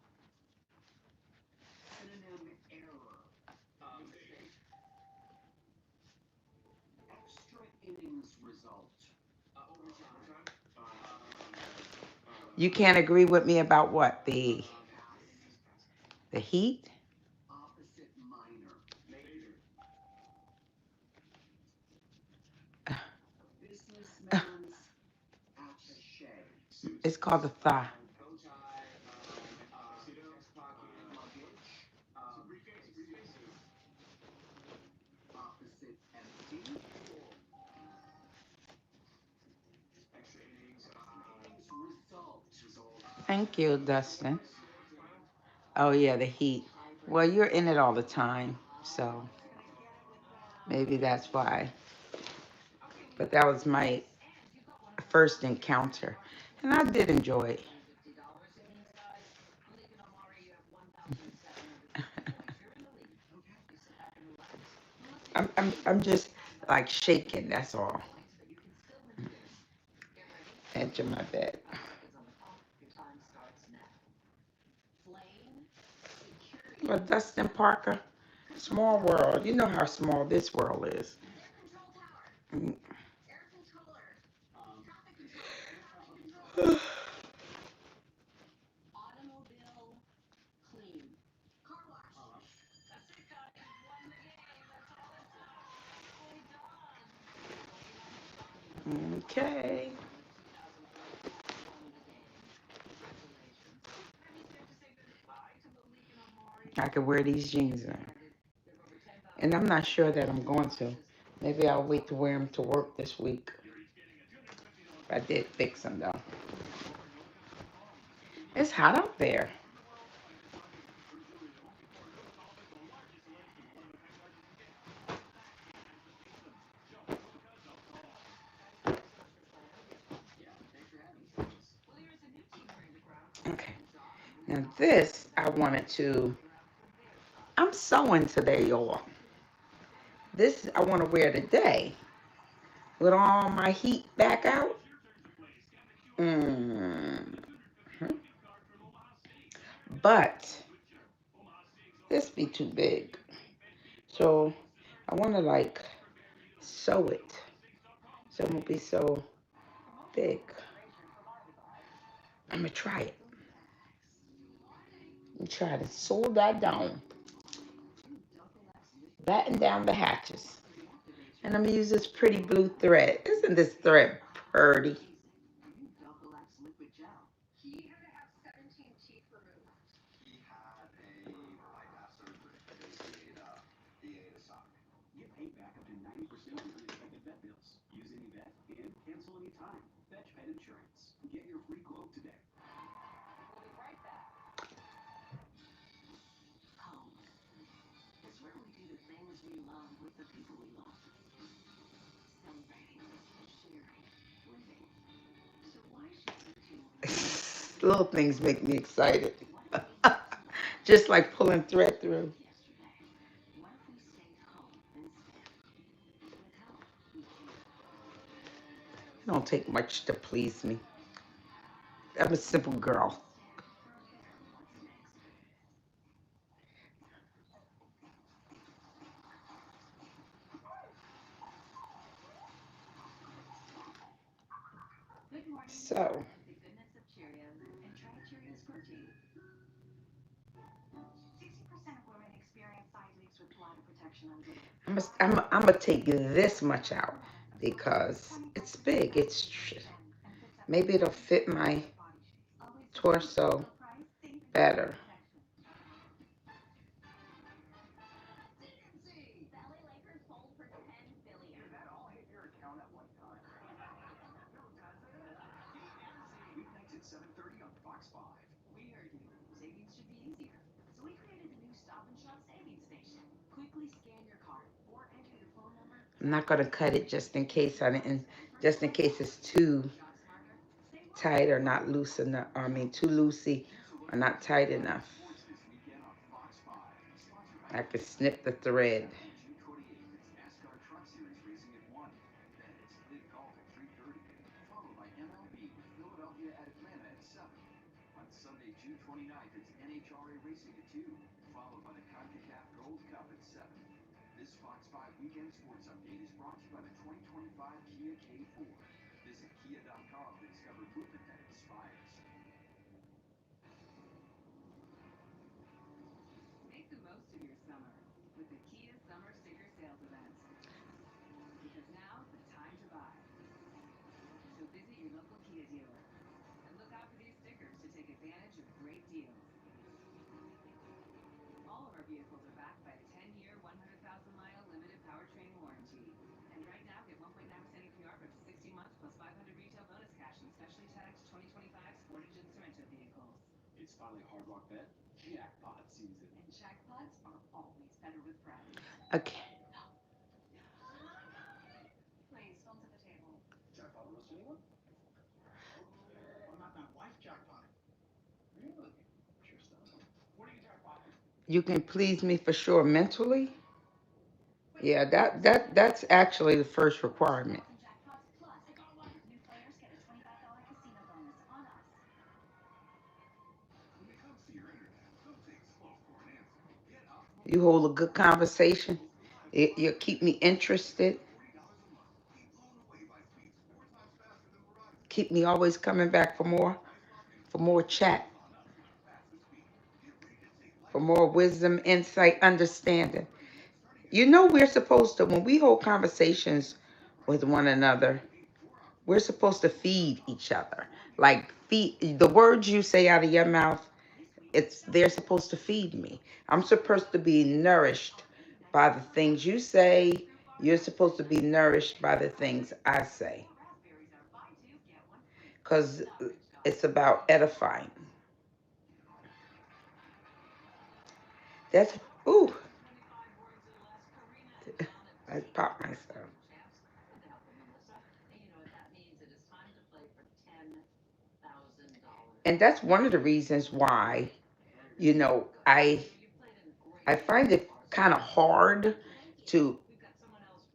Synonym error. Mistake. Extra innings result. Overtime. You can't agree with me about what? Pass. The heat? Opposite minor. Major. Businessman's attaché. It's called the thaw. Bow tie. Tuxedo. Chest pocket. Luggage. Briefcase. Opposite empty. Full. Extra innings. Innings result. Thank you, Dustin. Final. Oh, yeah, the heat. Well, you're in it all the time, so He's gonna get it with maybe that's why. Okay, we But got that three was my sets, and you got one of our first Solitaire Grand encounter. Harvest And words. I did That's enjoy worth it. $250. It means, guys, Malik and Omari, you have 1,750 points. You're in the lead. Okay. You sit back and relax. Melissa, I'm, you're in the I'm, lead I'm with just like 10,750 shaking, that's all. points, but you can still win the game. Get ready. Edge of my bed. 45 seconds on the clock. Your time starts now. flame, But security, Dustin Parker, control small tower, world. You know how small this world is. air control tower, Mm. air controller, traffic control, air traffic control, automobile, clean, car wash. That's it, guys. You've won the game. That's all it took. Nicely done. Well, you know how fun Okay. I could wear these jeans now. And I'm not sure that I'm going to. Maybe I'll wait to wear them to work this week. I did fix them though. It's hot out there. Okay. Now this I wanted to. I'm sewing today, y'all. This I want to wear today with all my heat back out. Mm. But this be too big. So I want to like sew it. So it won't be so big. I'm going to try it. And try to sew that down. Batten down the hatches. And I'm going to use this pretty blue thread. Isn't this thread pretty? He had a bypass surgery. Basically, he ate a sock. Get paid back up to 90% of your unexpected vet bills. Use any vet and cancel any time. Fetch Pet Insurance. Get your free quote today. Home is where we do the things we love with the people we love. Celebrating, sharing, living. So why should you two Little things make me excited. what if we did tomorrow? Just like pulling thread through. Yesterday. What if we stayed home instead? With help, we can. It don't take much to please me. I'm a simple girl. Prepare for what's next. Good morning. So With the goodness of Cheerios and try Cheerios Protein. 60% of women experience side leaks with bladder protection underwear. I'm gonna take this much out because it's big. And fits up to Maybe it'll fit 50% my of body shapes. Always torso low price, save better. protection. DNC! Belly Lakers sold for 10 billion. Did that all hit your account at one time? No, doesn't it? DNC. Weeknights at 7:30 on Fox 5. We heard you. Savings should be easier. So we created the new Stop and Shop Savings Station. Quickly scan your card or enter your phone number. I'm not gonna cut it just in case it's too Shop smarter. Save more. tight or not loose enough. Or I mean, too loosey or not tight enough. Sports this weekend on Fox 5. Sponsored by I could snip the thread. Saturday, June 28th, it's NASCAR Truck Series racing at 1. Then it's LIV Golf at 3:30. Followed by MLB with Philadelphia at Atlanta at 7. On Sunday, June 29th, it's NHRA racing at 2. Followed by the CONCACAF Gold Cup at 7. This Fox 5 Weekend Sports Update is brought to you by the 2025 Kia K4. Visit kia.com to discover movement that inspires. Make the most of your summer with the Kia Summer Sticker Sales Event. Because now's the time to buy. So visit your local Kia dealer and look out for these stickers to take advantage of great deals. All of our vehicles are backed by a 10-year, 100,000-mile limited powertrain warranty. And right now, get 1.9% APR for up to 60 months plus 500 retail bonus cash on specially tagged 2025 Sportage and Sorento vehicles. It's finally Hard Rock Bet jackpot season. And jackpots are always better with friends. Okay. Please, phones at the table. Jackpot roast anyone? What about that wife jackpot? Really? Sure stuff. What are you jackpotting? You can please me for sure mentally. Yeah, that's actually the first requirement. Jackpots plus. New players get a $25 casino bonus on us. When it comes to your internet, don't take slow for an answer. Get Optimum You hold a good conversation. You keep me interested. $40 a month. Be blown away by speeds 4 times faster than Verizon. Keep me always coming back for more chat, On Optimum, faster speed. Get ready to take for life more wisdom, insight, understanding. You know we're supposed to when we hold conversations with one another. We're supposed to feed each other. Like feed the words you say out of your mouth, it's they're supposed to feed me. I'm supposed to be nourished by the things you say. You're supposed to be nourished by the things I say. Cuz it's about edifying. That's ooh, I popped myself. And that's one of the reasons why, you know, I find it kind of hard to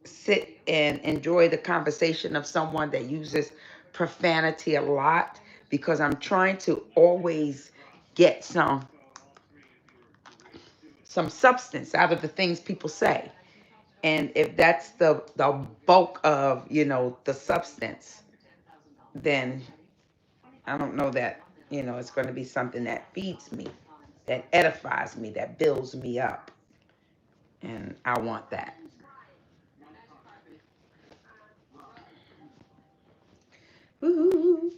sit and enjoy the conversation of someone that uses profanity a lot because I'm trying to always get some substance out of the things people say. And if that's the bulk of, you know, the substance, then I don't know that, you know, it's going to be something that feeds me, that edifies me, that builds me up. And I want that. Ooh.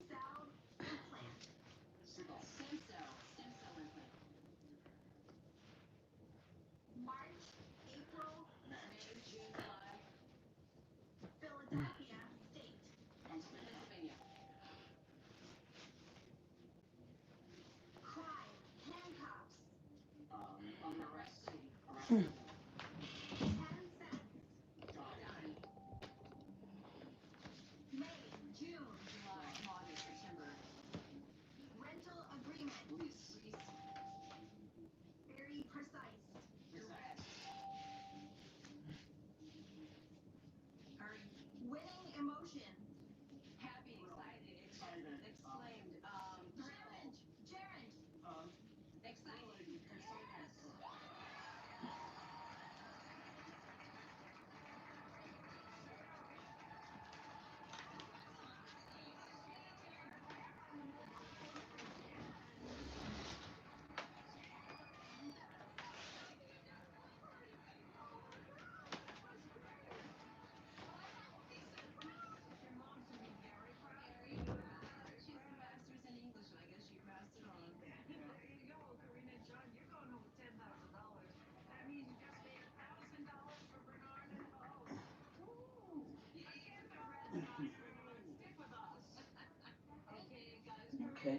Okay.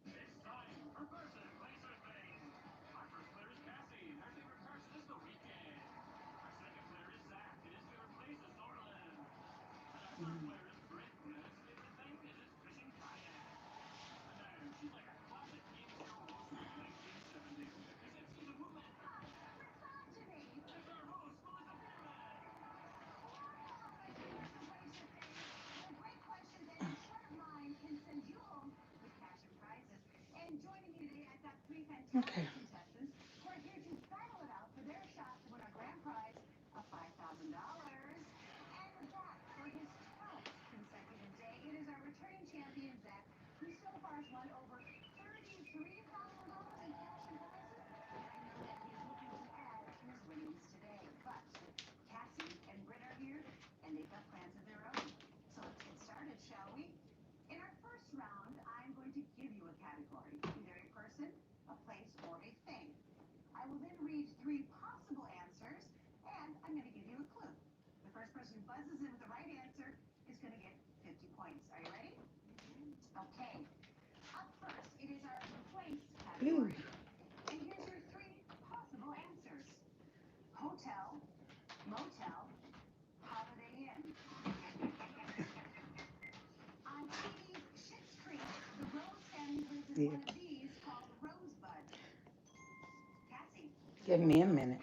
It's time for person, place, or thing. Our first player is Cassie. Her favorite person is the weekend. Our second player is Zach, and his favorite place is Norland. And our third player is Britt, and his favorite thing is his fishing kayak. And now, she's like a classic game show host from the 1970s, except she's a woman. And it's our host, Melissa Freeman. Okay. Ooh. Yeah. Give me a minute.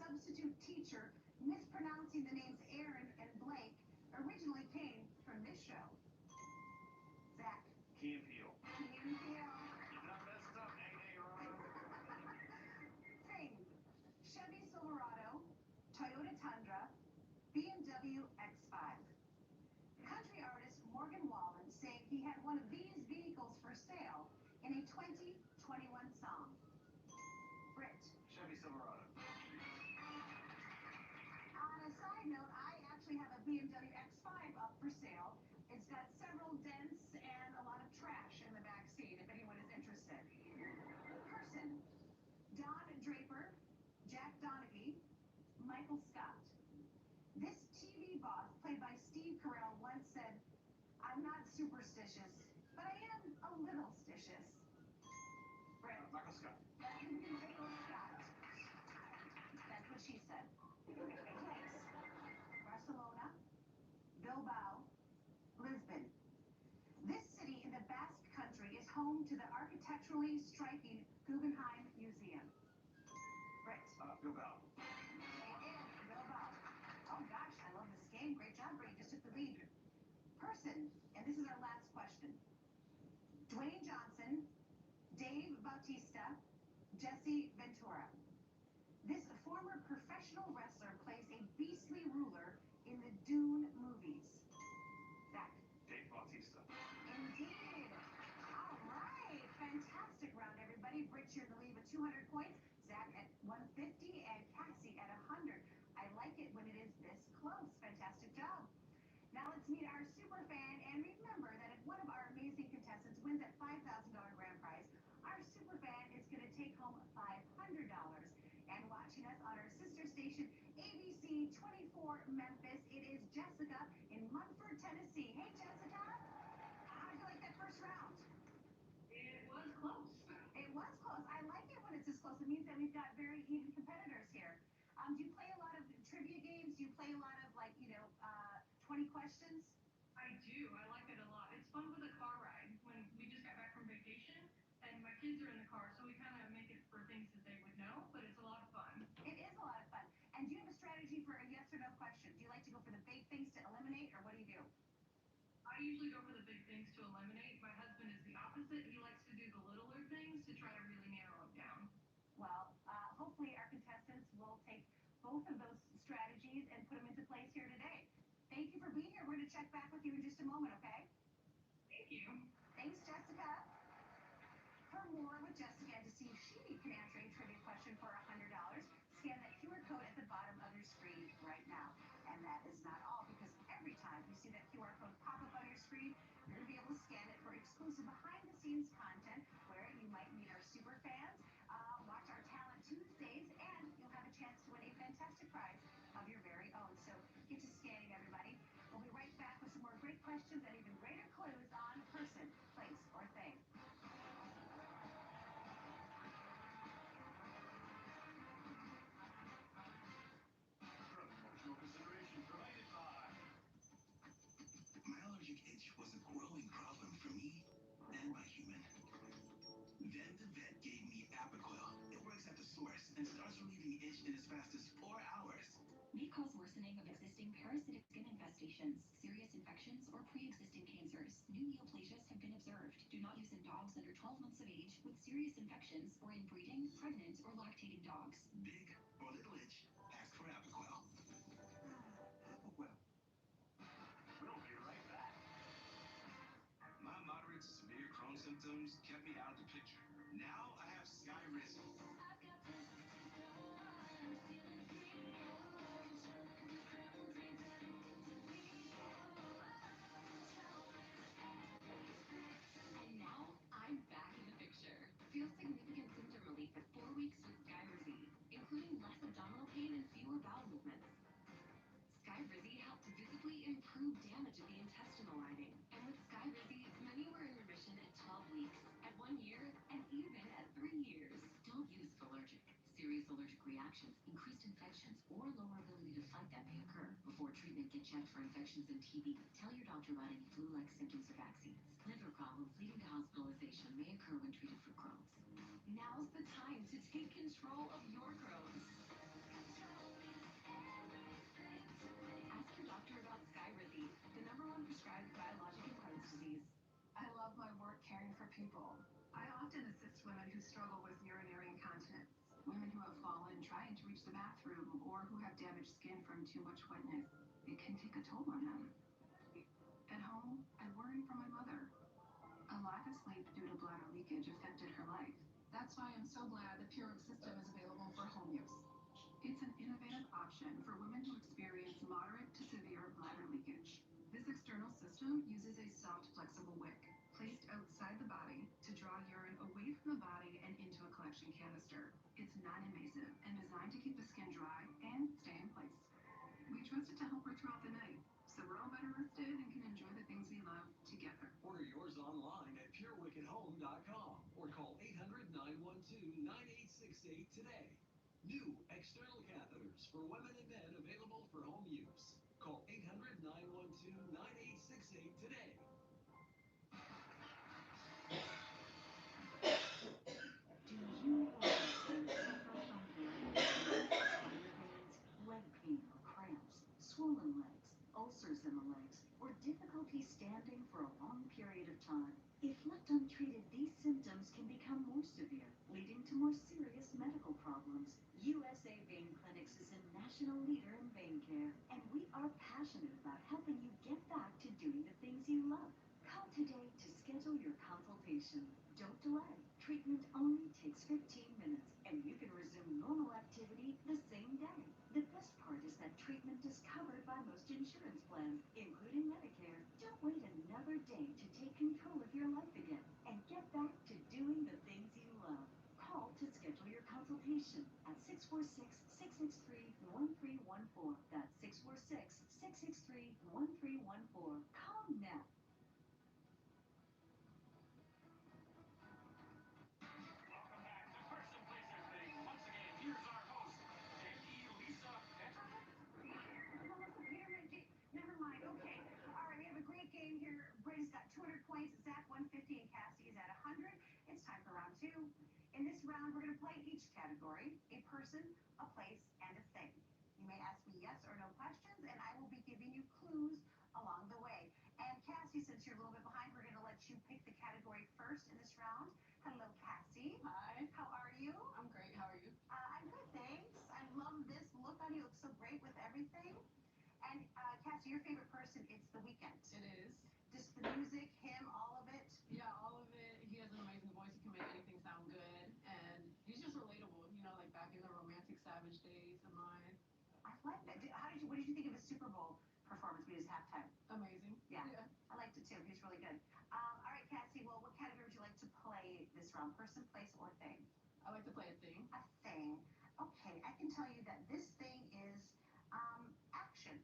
substitute teacher mispronouncing the names Aaron and Blake originally came from this show. Zach. Key and Peele. Key and Peele. Not messed up, A.A. Ron. Fame. Chevy Silverado, Toyota Tundra, BMW X5. Country artist Morgan Wallen saying he had one of these vehicles for sale in a 2021 song. Brit. Chevy Silverado. On a side note, I actually have a BMW X5 up for sale. It's got several dents and a lot of trash in the back seat, if anyone is interested. Person. Don Draper, Jack Donaghy, Michael Scott. This TV boss, played by Steve Carell, once said, "I'm not superstitious, but I am a little stitious." Brett. Michael Scott. Michael Scott. That's what she said. Place. Barcelona, Bilbao, Lisbon. This city in the Basque Country is home to the architecturally striking Guggenheim Museum. Brett. Bilbao. It is Bilbao. Oh gosh, I love this game. Great job, Brett. You just took the lead. Person, and this is our last question. Dwayne Johnson, Dave Bautista, Jesse Ventura. This former professional wrestler plays a beastly ruler in the Dune movies. Zach. Dave Bautista. Indeed. All right. Fantastic round, everybody. Britt, you're in the lead with 200 points. Zach at 150 and Cassie at 100. I like it when it is this close. Fantastic job. Now let's meet our super fan, and remember that if one of our amazing contestants wins that $5,000 grand prize, our super fan is going to take home $500. And watching us on our sister station, ABC 24 Memphis, it is Jessica in Munford, Tennessee. Hey, Jessica. How did you like that first round? It was close. It was close. I like it when it's this close. It means that we've got very even competitors here. Do you play a lot of trivia games? Do you play a lot of, 20 questions? I do. I like it a lot. It's fun with a car ride. When we just got back from vacation and my kids are in the car, so we kind of make it for things that they would know, but it's a lot of fun. It is a lot of fun. And do you have a strategy for a yes or no question? Do you like to go for the big things to eliminate, or what do you do? I usually go for the big things to eliminate. My husband is the opposite. He likes to do the littler things to try to really narrow it down. Well, hopefully our contestants will take both of those strategies and put them into place here today. Thank you for being here. We're going to check back with you in just a moment, okay? Thank you. Thanks, Jessica. For more with Jessica, to see if she can answer a trivia question for $100, scan that QR code at the bottom of your screen right now. And that is not all, because every time you see that QR code pop up on your screen, you're going to be able to scan it for exclusive behind-the-scenes content where you might meet our super fans, watch our Talent Tuesdays, and you'll have a chance to win a fantastic prize of your very own. So get to scanning, everybody. We'll be right back with some more great questions and even greater clues on person, place, or thing. Promotional consideration provided by. My allergic itch was a growing problem for me and my human. Then the vet gave me Apoquel. It works at the source and starts relieving itch in as fast as 4 hours. May cause worsening of existing parasitic skin infestations, serious infections, or pre-existing cancers. New neoplasias have been observed. Do not use in dogs under 12 months of age with serious infections or in breeding, pregnant, or lactating dogs. Big or little itch, ask for Apoquel. Apoquel. We'll be right back. My moderate to severe Crohn's symptoms kept me out of the picture. Now I have Skyrizi. And now I'm back in the picture. Feel significant symptom relief at 4 weeks with Skyrizi, including less abdominal pain and fewer bowel movements. Skyrizi helped to visibly improve damage of the intestinal lining. And with Skyrizi, many were in remission at 12 weeks, at 1 year, and even at 3 years. Don't use if allergic. Serious allergic reactions, increased infections, or lower ability to fight that may occur. Before treatment, get checked for infections and TB. Tell your doctor about any flu-like symptoms or vaccines. Liver problems leading to hospitalization may occur when treated for Crohn's. Now's the time to take control of your Crohn's. for people. I often assist women who struggle with urinary incontinence, women who have fallen trying to reach the bathroom, or who have damaged skin from too much wetness. It can take a toll on them. At home, I worry for my mother. A lack of sleep due to bladder leakage affected her life. That's why I'm so glad the Purell system is available for home use. It's an innovative option for women who experience moderate to severe bladder leakage. This external system uses a soft, flexible wick placed outside the body to draw urine away from the body and into a collection canister. It's non-invasive and designed to keep the skin dry and stay in place. We trust it to help her throughout the night, so we're all better rested and can enjoy the things we love together. Order yours online at purewickethome.com or call 800-912-9868 today. New external catheters for women and men available for home use. Call 800-912-9868 today. Do you or a listener suffer from various spider veins, leg pain or cramps, swollen legs, ulcers in the legs, or difficulty standing for a long period of time? If left untreated, these symptoms can become more severe, leading to more serious medical problems. USA Vein Clinics is a national leader in vein care, and we are passionate about helping you get back to doing the things you love. Call today to schedule your consultation. Don't delay. Treatment only takes 15 minutes, and you can resume normal activity the same day. The best part is that treatment is covered by most insurance plans, including Medicare. Don't wait another day to take control of your life again and get back to doing the things you love. Call to schedule your consultation at 646-663-1314. That's 646-663-1314. Call now. Welcome back to Person Placer Thing. Once again, here's our host, Jackie Lisa Petterman. Melissa Peterman, never mind. Okay. All right, we have a great game here. Brady's got 200 points, Zach 150, and Cassie is at 100. It's time for round two. In this round, we're going to play each category: a person, a place, and a thing. You may ask me yes or no questions, and I will be giving you clues along the way. And Cassie, since you're a little bit behind, we're going to let you pick the category first in this round. Hello, Cassie. Hi. How are you? I'm great. How are you? I'm good, thanks. I love this look on you. It looks so great with everything. And Cassie, your favorite person, it's The Weeknd. It is. Just the music, him, all of it. Yeah, all of it. He has an amazing voice. He can make anything sound good. And he's just relatable, like back in the romantic savage days of mine. I like that. What did you think of his Super Bowl performance, his halftime? Amazing. Yeah. Yeah. I liked it too. He was really good. All right, Cassie, well, what category would you like to play this round? Person, place, or thing? I like to play a thing. A thing. Okay, I can tell you that this thing is action.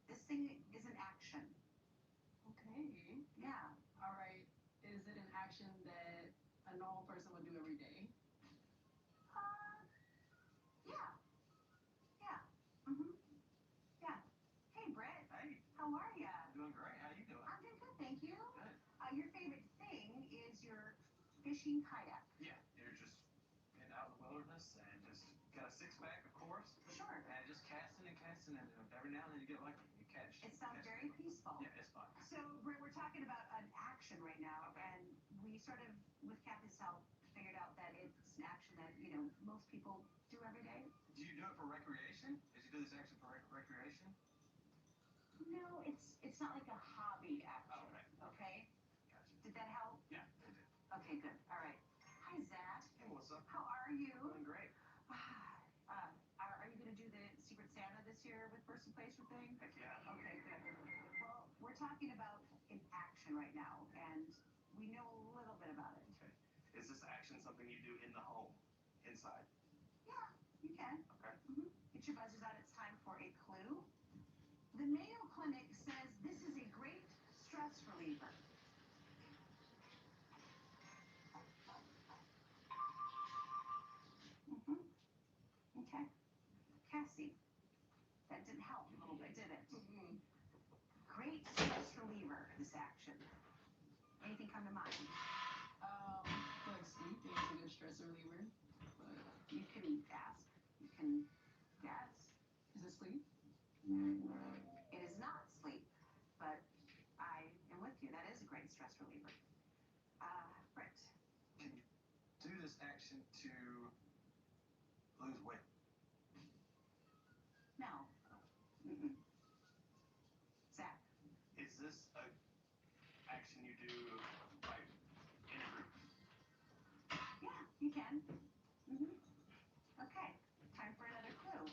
This thing is an action. Okay. Yeah. All right. Is it an action that a normal person would do every day? Uh, yeah. Yeah. Mm-hmm. Yeah. Hey, Brett. Hey, How are ya? doing great. How you doing? I'm doing good, thank you. Good. Your favorite thing is your fishing kayak. Yeah, you're just getting out in the wilderness and just got a six pack, of course, Sure. and just casting, and every now and then you get lucky. You catch. It sounds catch very people. peaceful. Yeah, it's fun. So, Brett, we're talking about an action right now, Okay. and we sort of, with Kathy's help, figured out that it's an action that, most people do every day. Do you do it for recreation? Did you do this action for recreation? No, it's not like a hobby action. Okay. Okay? Gotcha. Did that help? Yeah, it did. Okay, good. All right. Hi, Zach. Hey, Melissa. How are you? Doing great. Are you going to do the Secret Santa this year with Person Placer thing? Heck yeah. Okay, good. Well, we're talking about an action right now, and we know a little bit about it. Okay. Is this action something you do in the home, inside? Yeah, you can. Okay. Get your buzzers out. It's time for a clue. The Mayo Clinic says this is a great stress reliever. Okay. Cassie, that didn't help a little bit, did it? Great stress reliever, this action. Anything come to mind? Like sleeping is a good stress reliever. But You can ask. You can guess. is it sleep? It is not sleep, but I am with you. That is a great stress reliever. Britt. Can you do this action to lose weight? No. Mm-mm. Zach. Is this a action you do like in a group? Yeah, you can. Mm-hmm. Okay. Time for another clue.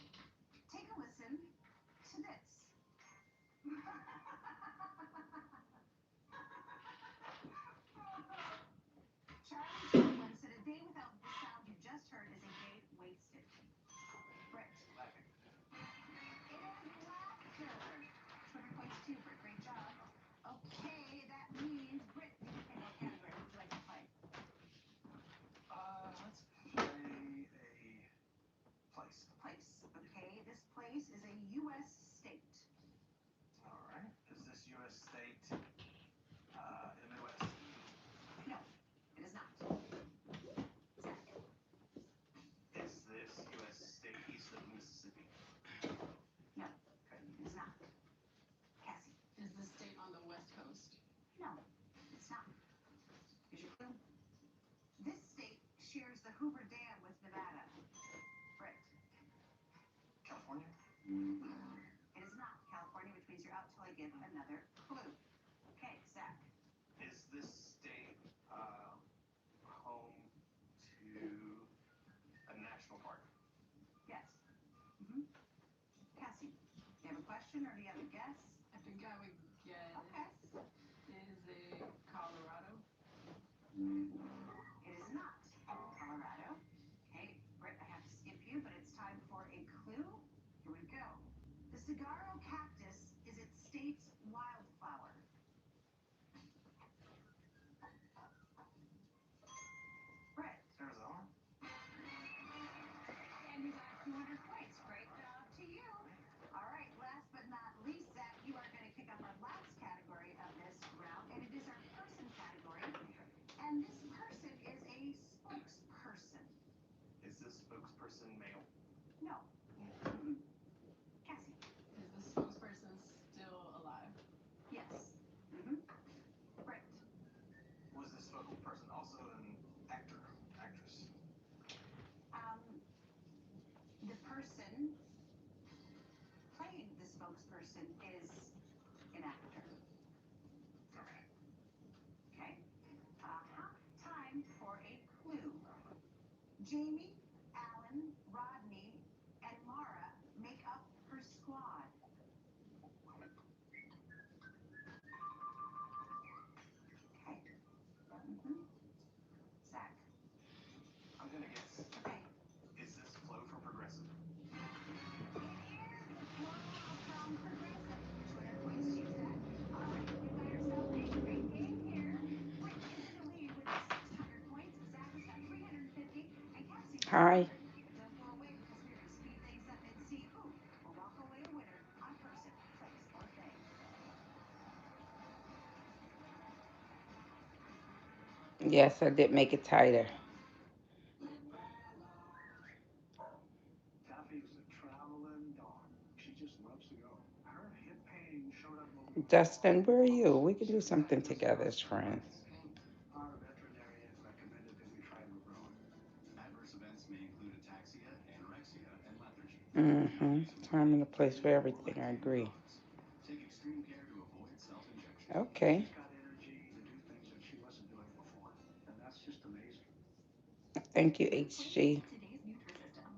Take a listen to this. Charlie Chaplin said a day without the sound you just heard is a day wasted. Britt. Laughing. It is laughter. 200 points too, Britt. Great job. Okay, that means Britt, you can pick what category would you like to play? Let's play a place. A place. Okay, this place is a U.S. state. All right. Is this U.S. state in the Midwest? No, it is not. Zach. Is this U.S. state east of Mississippi? No, Okay. it is not. Cassie. Is the state on the West Coast? No, it's not. Here's your clue. This state shares the Hoover Dam with Nevada. Britt. California? It is not California, which means you're out till I give another clue. Okay, Zach. Is this state home to a national park? Yes. Mm-hmm. Cassie, do you have a question or do you have a guess? I think I would Okay. guess. Is it Colorado? It is not Colorado. Okay, Britt, I have to skip you, but it's time for a clue. Here we go. The saguaro cactus is its state's wildflower. Britt. Arizona? And you got 200 points. Great job to you. All right, last but not least, Zach, you are going to kick off our last category of this round, and it is our person category. Okay. And this person is a spokesperson. Is this spokesperson male? No. Mm-mm. Cassie. Is the spokesperson still alive? Yes. Mm-hmm. Britt. Was this spokesperson also an actor, actress? Um, the person playing the spokesperson is an actor. Okay. Okay. Time for a clue. Jamie, Alan, Rodney, and Mara make up her squad. Okay. Mm-hmm. Zach. I'm gonna guess. Okay. Is this Flo from Progressive? It is Flo from Progressive. 200 points to you, Zach. All right, you've got yourself a great game here. Britt is in the lead with 600 points. Zach has got 350, and Cassie's got Hi. 100. Don't go away because we're going to speed things up and see who will walk away a winner on person, place, or thing. Yes, I did make it tighter. Taffy's a traveling dog. She just loves to go. Her hip pain showed up when we were Dustin, walking. where are you? Oh, We can she do was something diagnosed with together as friends. osteoarthritis pain. Our veterinarian recommended that we try Librone. Adverse events may include ataxia, anorexia, and lethargy. Mm-hmm. Puppies who are Time and a weak place may for be more everything. like I tame agree. dogs. Take extreme care to avoid self-injection. Okay. She's got energy to do things that she wasn't doing before, and that's just amazing. Thank you, HG. Today's Nutrisystem.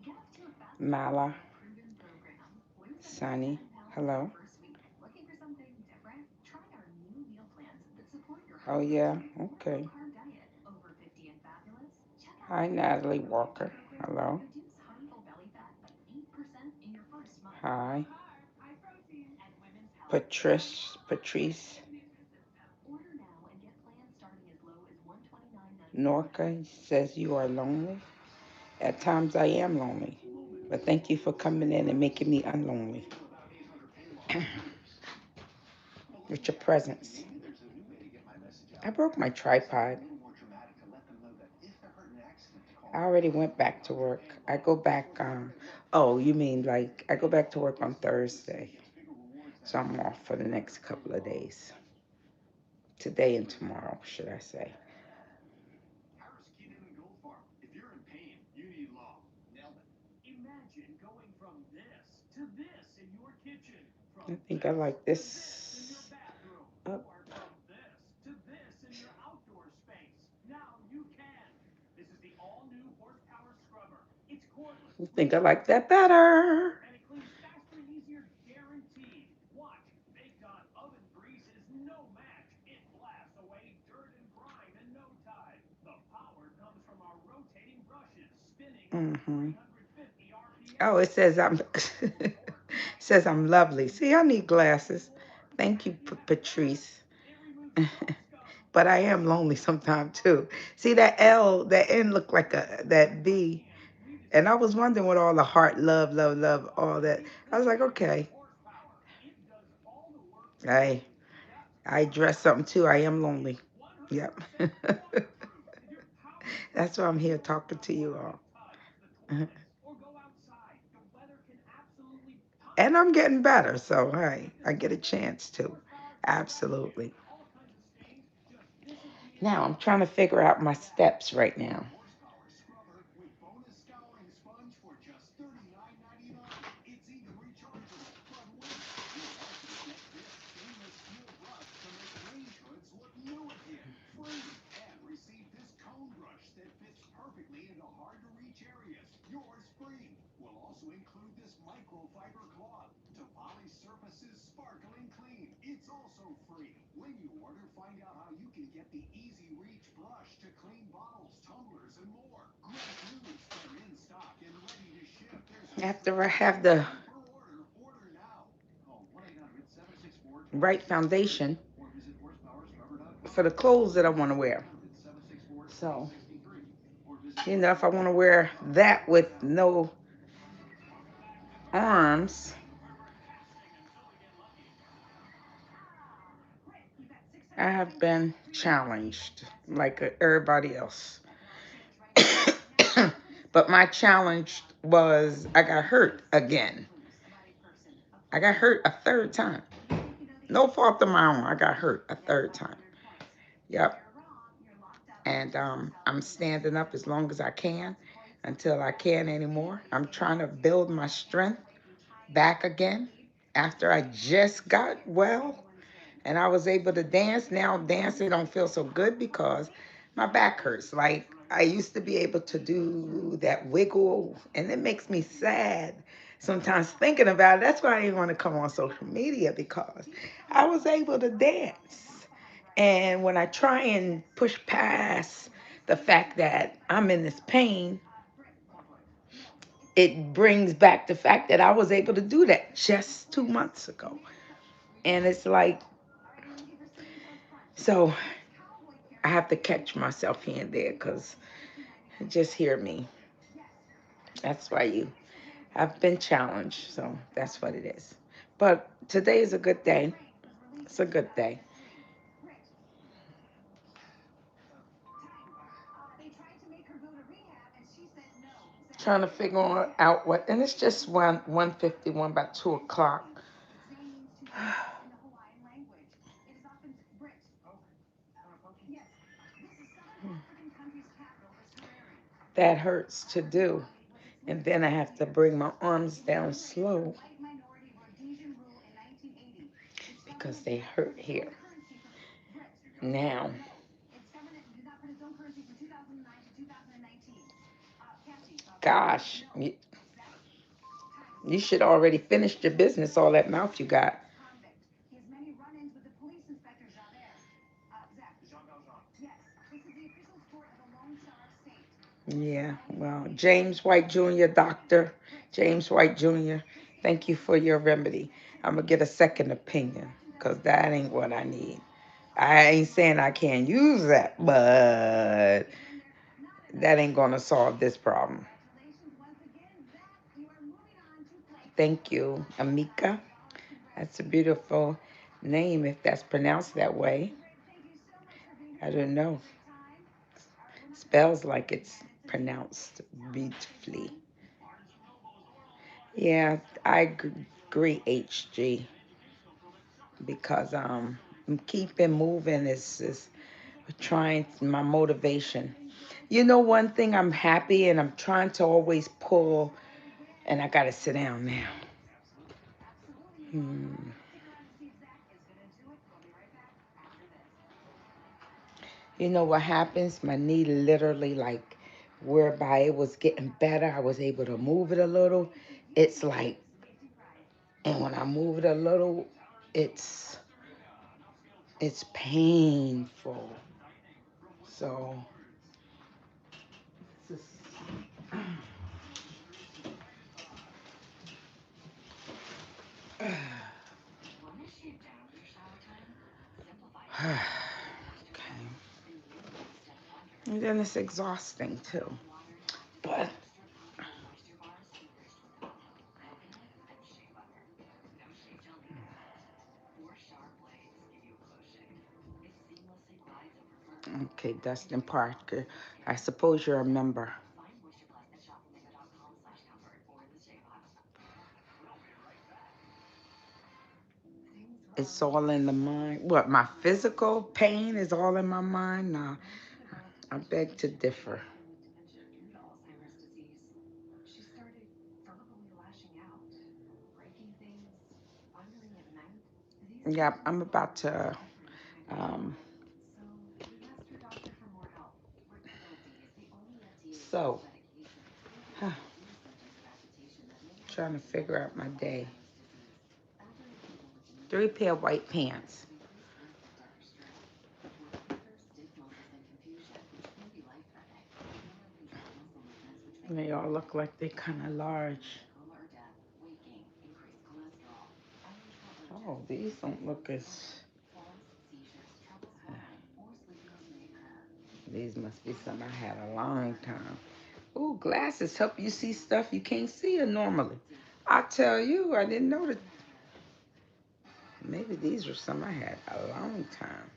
Get off to a fast start Mala. on a proven program. Lose up to Sunny. 7 pounds in your Hello. first week. Looking for something different? Try our new meal plans that support your Oh, high yeah. protein or low Okay. carb diet. Over 50 and fabulous? Check out Hi, our Fast Natalie Protein Walker. program to Hello. reduce harmful belly fat by 8% in your first month. Low Hi. carb, high protein, and women's health. Patrice. Nutrisystem. Order now and get plans starting as low as $129.95. Norca says you are lonely. At times I am lonely. But thank you for coming in and making me unlonely Feel about 800 paywall users. Well, let with me your ask, presence. maybe there's a new way to get my message I out broke there. my Something tripod. a little more dramatic to let them know that if they're hurt in an accident, to call I already went back to 1-800 work. pain I go mom. This back, works better at work. oh, you Call mean like I go back to work on This is where the city Thursday. gets bigger rewards than So I'm ever. off for the Remember, next pain couple of mom. days. today and tomorrow, should I say. Harris Keenan and Gold Farm. If you're in pain, you need law. Nailed it. Imagine going from this to this in your kitchen, I from think I this like to this in your this bathroom, up. or from this to this in your outdoor space. Now you can. This is the all-new horsepower scrubber. It's cordless, I think I like that rechargeable, better. and it cleans faster and easier, guaranteed. Watch. Baked on oven grease is no match. It blasts away dirt and grime in no time. The power comes from our rotating brushes, spinning up to Hmm. 350 Oh, RPM. it says I'm it says I'm lovely. See, I need glasses. Thank you, And if you have glasses, Patrice. it removes scrub scum. But I am lonely sometimes too. See that L, that N look like a that B. And we And I designed was wondering what all the heart, love, love, love, all that. I was like, okay. horsepower. It does all the work for I you. Yep, I dress horsepower. something too. I am It's lonely. 100% Yep. waterproof. If you're powering through That's why I'm here chores talking around to you water all. with tubs, the toilets, or go outside, the weather can absolutely And punish I'm you. getting better, so But hey, check this I get a simple chance to. horsepower scrub kit. Absolutely. All kinds of stains just disappear Now I'm trying to instantly, figure just out my like that. steps right The now. horsepower scrubber with bonus scouring sponge for just $39.99. It's even rechargeable. But wait, you also get this stainless steel brush to make range hoods look new again, free. And receive this cone brush that fits perfectly into hard to reach areas. Yours free. We'll also include this microfiber cloth to polish surfaces sparkling clean. It's also free. When you order, find out how you can get the Easy Reach brush to clean bottles, tumblers, and more. Great news! They're in stock and ready to ship. There's a After I strict have the deadline for order. Order now. Call 1-800-764-2663 right foundation or visit for horsepowerscrubber.com. the clothes that I want to wear. 1-800-764-2663 So, or visit you know, if I want to wear horsepowerscrubber.com. that Order with now. no Welcome back to Grit arms, Sandpaper Casting until we get lucky. Grit, you've got 6 I seconds to have win big. been 3 minutes remaining. challenged That's it. like everybody else. That can all change right now. Now, time for this But game. my Lightning challenge round. was I got hurt again. About a person, a I got place, hurt a or a third thing. time. You think you know the No answer? fault of my own. I got Good. hurt a That's third time. 500 points. If Yep. you're wrong, you're locked out and And lose yourself I'm to the next standing up round. as long as I can Lots of points, lots of until I can't challenges. anymore. Today's I'm game trying to involves you build my one answer strength away from tying back yourself for the again lead. That's after I right. just This got isn't well anyone's game. and I was able to So let's dance. get Now started. dancing don't feel so good because my back hurts. Like I used to be able to do that wiggle and it makes me sad sometimes thinking about it. That's why I didn't want to come on social media because I was able to dance. And when I try and push past the fact that I'm in this pain, it brings back the fact that I was able to do that just 2 months ago. And it's like, so I have to catch myself here and there because just hear me. That's why I've been challenged. So that's what it is. But today is a good day. It's a good day. They tried to make her go to rehab, and she said no. Trying to figure out what, and it's just 1:51, about 2 o'clock. Its name means to forget in the Hawaiian language. It is often Brit. Yes, this Southern African country's capital is Harare. That hurts to do. Harare was its And leader's then I capital have to here. bring my arms It was down liberated from slow white minority Rhodesian rule in 1980. Its because government they did not put hurt its own here. currency for Brit. Now, No, its government did not put its own currency from 2009 to 2019. Cassie, gosh, no. Zach, time. you should already finish your business, all that mouth you got. Convict. He has many run-ins with the police inspector Javert. Zach. Jean Valjean. Yes, this is the official sport of the Lone Star State. Yeah, well, James White Jr., doctor, James White Jr., thank you for your remedy. I'm going to get a second opinion because that ain't what I need. I ain't saying I can't use that, but that ain't going to solve this problem. Congratulations once again, Zach. You are moving on to play for Thank you, Amika. That's a beautiful name if that's pronounced that way. Thank you so much for being I here. don't know. Great time. All right, we're not done Spells yet. like it's And it's a date. pronounced Tell us which beautifully. one. Barnes & Noble's oral highlights Yeah, suggested I books, retail agree, encyclopedias, HG, and educational comics suffered from because unnecessary Keeping moving is trying my motivation. You know, one thing I'm happy and I'm trying to always pull, and I gotta sit down now. Hmm. Stick around to see if Zach is going to do it. We'll be right back after this. You know what happens? My knee literally, like, whereby it was getting better, I was able to move it a little. It's like, and when I move it a little, it's it's painful. So, it's Want to shave down your shower time? Simplify it. okay. Moisturizer. The new one-step wonder. And then it's exhausting too. Watered active But extra powerful moisture bars enriched with cocoa, coconut, and shea butter. No shave gel needed. 4 sharp blades give you a close shave. It seamlessly glides over fur. okay, Dustin Parker. I suppose you're a member. Find Moisture Plus at shopomega.com/comfort or in the shave aisle. We'll be right back. Things were It's already all in the looking mind. up. What, my physical pain is all in my mind? No, When she developed I dementia, beg to differ. and dementia due to Alzheimer's disease, she started verbally lashing out, breaking things, thundering at night. These Yeah, symptoms I'm were about to. different kind of Um, trauma. So we asked her doctor for more help. Rexulti is the only FDA-approved so, medication proven to reduce symptoms of agitation that may trying to happen in figure people out with my day. Alzheimer's disease. Elderly people with Three dementia pair of white report pants. an increased risk of dark stress, with quicker, stiff muscles and confusion, which can be life-threatening. More uncontrolled muscle movements, which make They them all look vulnerable like they're to kind of sudden large. coma or death, weight gain, increased cholesterol, unusual Oh, urges, these don't mood look disorder, as. falls, seizures, trouble swallowing, or sleepiness may occur. These must be some I had a long time. Ooh, glasses help you see stuff you can't see normally. I tell you, I didn't know that. Maybe these are some I had a long time.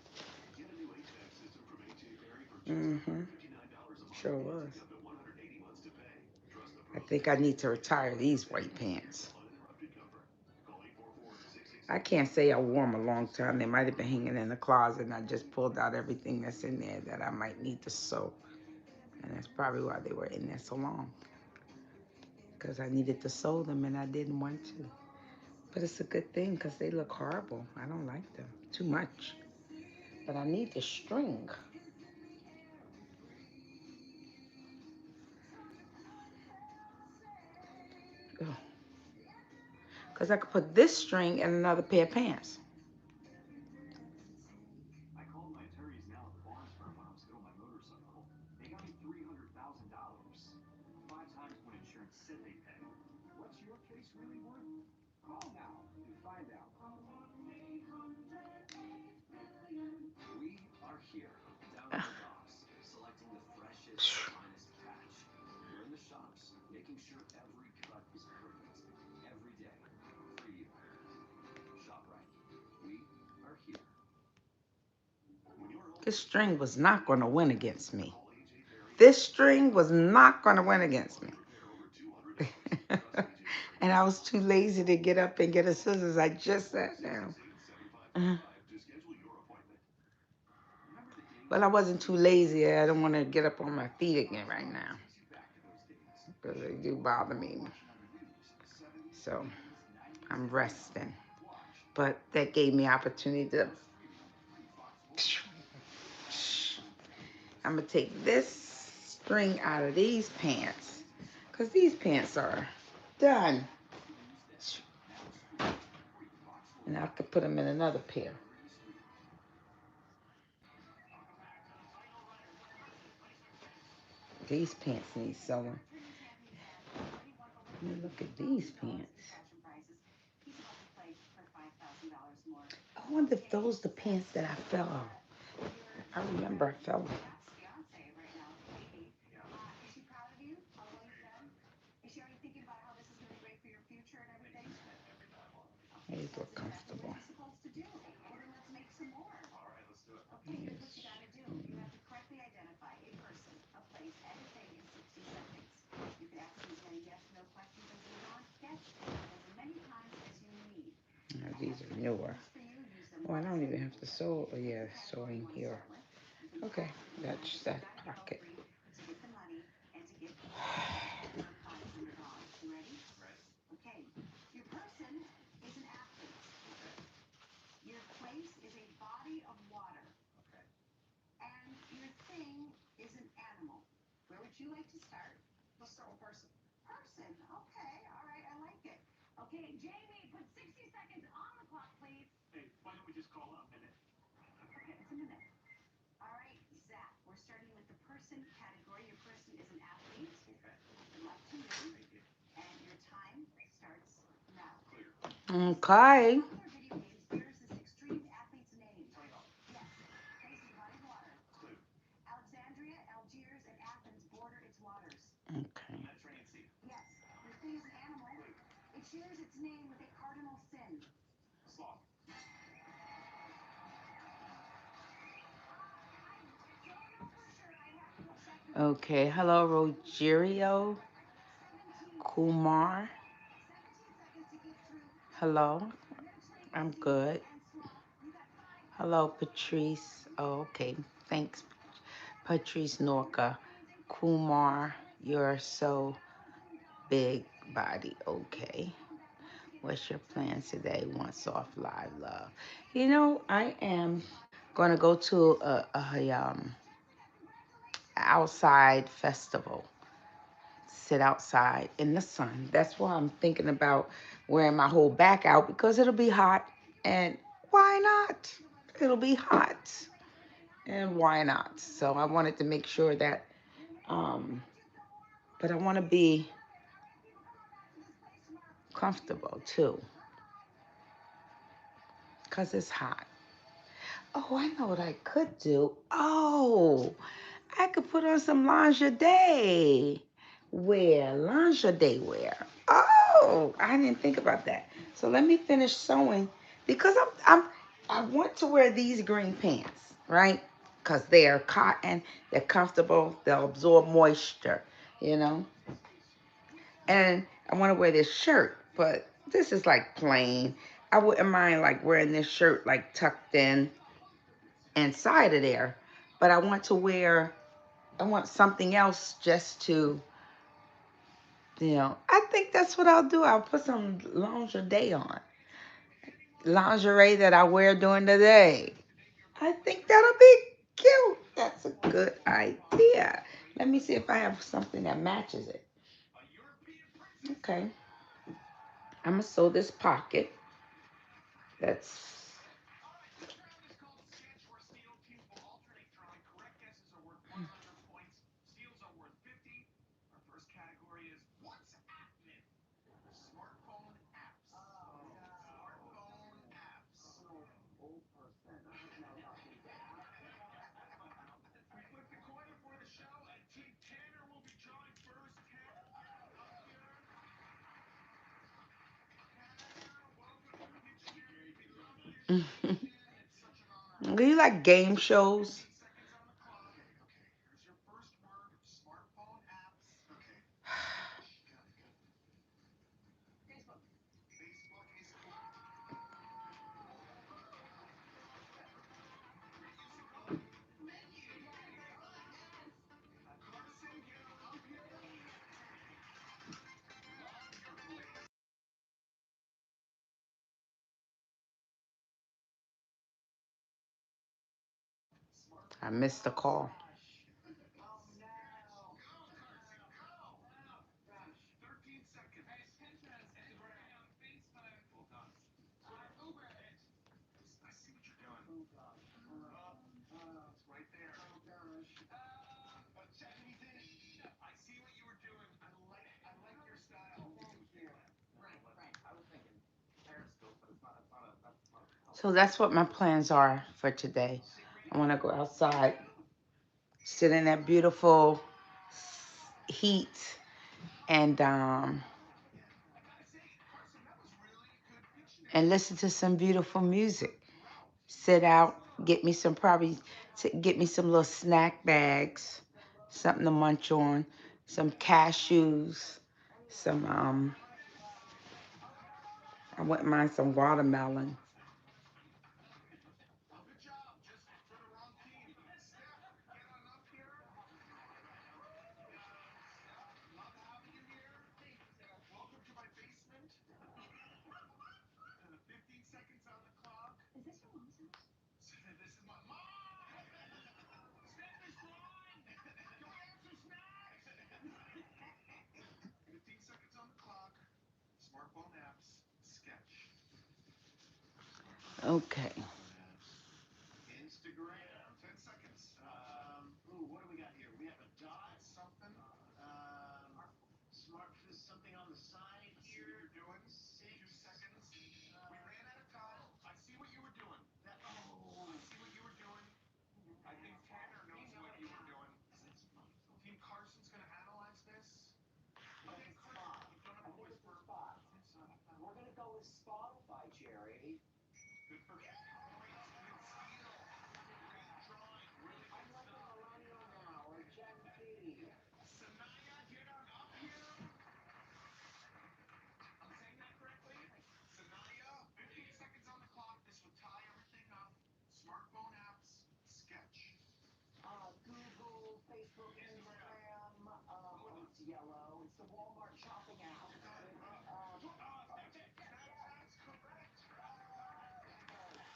Get a new HVAC system from AJ Berry for just Mm-hmm. $159 a month Sure and was. take up to 180 months to pay. Trust the I pros at think I AJ need to Berry for retire these white 150 years pants. of uninterrupted comfort. Call 844 I 668 can't say I wore them a long time. They might have been hanging in the closet and I just pulled out everything that's in there that I might need to sew. And that's probably why they were in there so long. Because I needed to sew them and I didn't want to. But it's a good thing because they look horrible. I don't like them too much. But I need the string. Because I could put this string in another pair of pants. I called my attorneys now at the Barnes firm when I was hit on my motorcycle. They got me $300,000. 5 times what insurance said they'd pay. What's your case really worth? Call now and find out. We are here, down at the docks, selecting the freshest, finest catch. We're in the shops, making sure every cut is perfect. Every day, for you. Shop right. We are here. When your health This gets string better, was not going to get win better. against me. Call AJ Berry and This get string was not going to win against me. repair over $200. Trust AJ Berry And for I was too $200. lazy to get up and get a scissors. I just Call sat down. 888-7555 to schedule your appointment. Remember the days But I when wasn't too lazy. I don't want to get up on my feet again right now. takes you back to those days. Because they do bother me. Watching on the news, 70s, So 80s, 90s, I'm and beyond. resting. Watch But that gave me opportunity to. or streaming on the free Fox Sports app. I'm going to take this string out of these pants. Because these pants are done. Tuesday, now streaming on the free Fox And Sports I app. could put them in another pair. Free streaming. Welcome back to the title runners. The person who plays their bets. These pants need sewing. Returning champion Zach has already won over Let me look at these $50,000 in pants. cash and prizes. He's about to play for $5,000 more. I So wonder if yay, those the Zach. pants that I fell off. Your I remember I fell off. Zach's fiance right now, Katie. Is she proud of you? All the way you've done? Is she already thinking about how this is going to be great for your future and everything? Every time on. Okay, These so look that's exactly what comfortable. you're supposed to do. Well, then let's make some more. All right, let's do it. Okay, here's what you Yes. got to do. You have to correctly identify a person, a place, and a thing in 60 seconds. You can ask me as many yes or no questions as you want, catch as many times as you need. Now, I have these are three newer. rules for you. Use them Oh, I don't even have to sew. Oh, yeah, sewing here. Okay, that's that pocket. To get the money and to get your $500. You ready? Ready? Okay. Your person is an athlete. Okay. Your place is a body of water. Okay. And your thing is an animal. Where would you like to start? Let's start with person. Person. Okay. All right. I like it. Okay, Jamie, put 60 seconds on the clock, please. Hey, why don't we just call it a minute? Okay, it's a minute. All right, Zach. We're starting with the person category. Your person is an athlete. Okay. Good luck to you. Thank you. And your time starts now. Clear. Okay. Popular video games bears this extreme athlete's name. Tony Hawk. Yes. Place is body of water. Clue. Alexandria, Algiers, and Athens border its waters. Okay. Mediterranean Sea. Yes. Your thing is an animal. Clue. It shares its name with a cardinal sin. Sloth. I don't know for sure. I have to check with the Okay. Hello, Rogerio 17 Kumar. 17 seconds to get through Hello. Mediterranean I'm Sea good. and sloth. You got 5 minutes. Hello, Patrice. Oh, okay. Thanks, Patrice Norka. Kumar, you're so big body. Okay. What's your plans today? One soft live love. You know, I am gonna go to a outside festival. Sit outside in the sun. That's why I'm thinking about wearing my whole back out because it'll be hot. And why not? It'll be hot. And why not? So I wanted to make sure that, um, but I want to be comfortable too because it's hot. Oh, I know what I could do. Oh, I could put on some lingerie lingerie wear. Oh, I didn't think about that. So let me finish sewing because I want to wear these green pants, right? Because they are cotton, they're comfortable, they'll absorb moisture, you know. And I want to wear this shirt, but this is like plain. I wouldn't mind like wearing this shirt like tucked in inside of there, but I want something else just to, I think that's what I'll do. I'll put some lingerie on. Lingerie that I wear during the day. I think that'll be cute. That's a good idea. Let me see if I have something that matches it. Okay. I'm going to sew this pocket. That's, This round is called Sketch, where Steel teams will alternate drawing. Correct guesses are worth 100 points. Steals are worth 50. Our first category is what's happening? Smartphone apps. Oh, no. Smartphone apps. Old person. I don't know about these We flip the coin before the show, and Team Tanner will be drawing first. Tanner, get up here. Tanner, welcome to Pictionary. We love all your information. It's such an honor. do you like game shows? 15 seconds on the clock. Okay, okay. Here's your first word. Smartphone apps. Okay. Got it, got it. Facebook. Facebook is correct. Musical. Menu. There you go. Yes. Carson, get on up here. I Smartphone missed the apps. call. Oh no. Go, Carson, go. Gosh. 13 seconds. Hey, Pinterest, Instagram, Facebook. Well done. Uber it. I see what you're doing. Oh gosh. It's right there. Oh gosh. Check anything? I see what you were doing. I like your style. Thank you. Right, right. I was thinking Periscope, but it's not a So that's what my plans are for today. I want to go outside, sit in that beautiful heat, I gotta say, Carson, that was really good and Pictionary. listen to some beautiful music. Throughout. Sit out, get me some get me some little snack bags, something to munch on, some cashews, some I wouldn't mind some watermelon. Okay. Instagram, 10 seconds. Ooh, what do we got here? We have a dot, something. Smart, there's something on the side I see what here. you're doing. 2 seconds. We ran out of time. I see what you were doing. I see what you were doing. I think Tanner knows what you were doing. Team Carson's going to analyze this. I think Okay, it's Carson, Spotify. you don't have I to think it's whisper. Spotify. We're gonna go with Spotify, Jerry. Good for great steal. Great drawing. Really I'm good like a stuff. millennial now, or Gen Z. Sanaya, get on up here. I'm saying that correctly? Sanaya, 15 seconds on the clock. This would tie everything up. Smartphone apps, sketch. Google, Facebook, Instagram. Instagram. Oh, it's yellow. It's the Walmart shopping app. You got it, buddy. Snapchat's correct.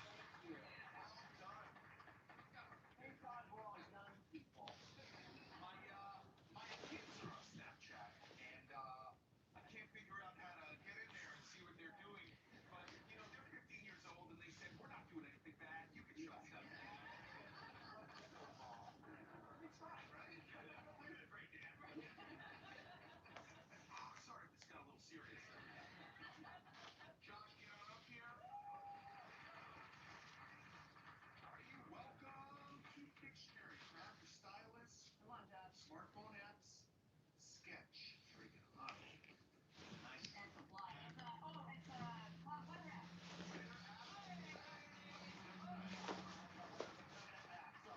Thank you. Well done. Thank God we're all young people. My kids are on Snapchat, and I can't figure out how to get in there and see what they're doing. But they're 15 years old, and they said we're not doing anything bad. You can trust us. What could go wrong? We tried, right? You did a great dad. Sorry if this got a little serious there. Josh, get on up here. Are you welcome to Pictionary? Grab your stylus. Come on, Dad. Smartphone apps, sketch. Sure, get on up. Nice. That's a fly. It's a weather app. Weather app. Weather app. So,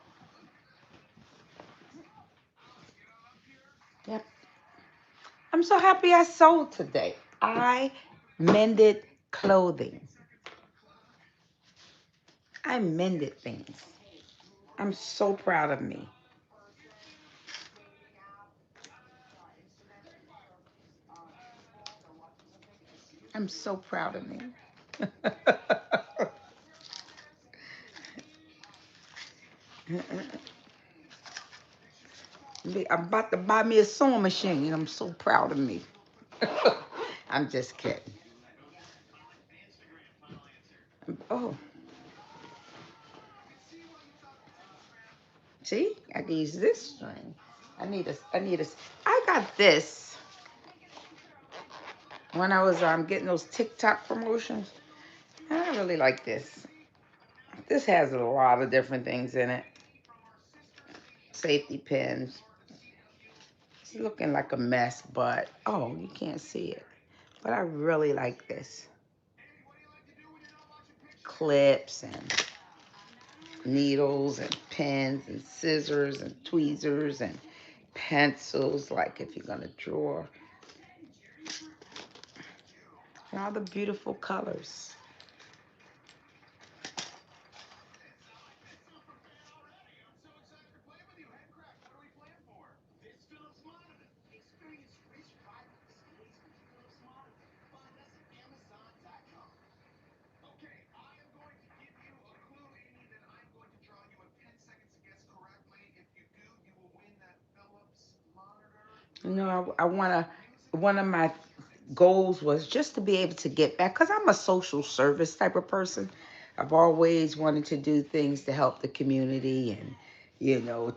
Alice, get on up here. Yep. I'm so happy I sold today. I mended 15 clothing. seconds on the clock. I mended Sketch. things. hey, I'm Google, so proud of me. person, dating app, Instagram, Facebook, people, they're watching something, I'm YouTube. so proud of me. I'm about to buy me a sewing machine and I'm so proud of me. I'm just kidding. Instagram, final answer. Oh, I can see why you thought it was Instagram. see? I can use this string. I got this when I was getting those TikTok promotions. And I really like this. This has a lot of different things in it. From our sister station, Safety pins. part of the CW. It's looking like a mess, but oh, you can't see it. But I really like this. Andy, what do you like to do when you're not watching Pictionary? Clips and needles and pens and scissors and tweezers and pencils, like if you're gonna draw. And all the beautiful colors. It's super fan already. I'm so excited to play with you. Headcrack, what are we playing for? This Phillips monitor. Experience rich privacy settings with the Phillips monitor. Find us at Amazon.com. Okay, I am going to give you a clue, Amy, then I'm going to draw. You have 10 seconds to guess correctly. If you do, you will win that Philips monitor. You You're know, able I to want to, use it one for of my basics. goals was just to be able to get back, because I'm a social service type of person. I've always wanted to do things to help the community and,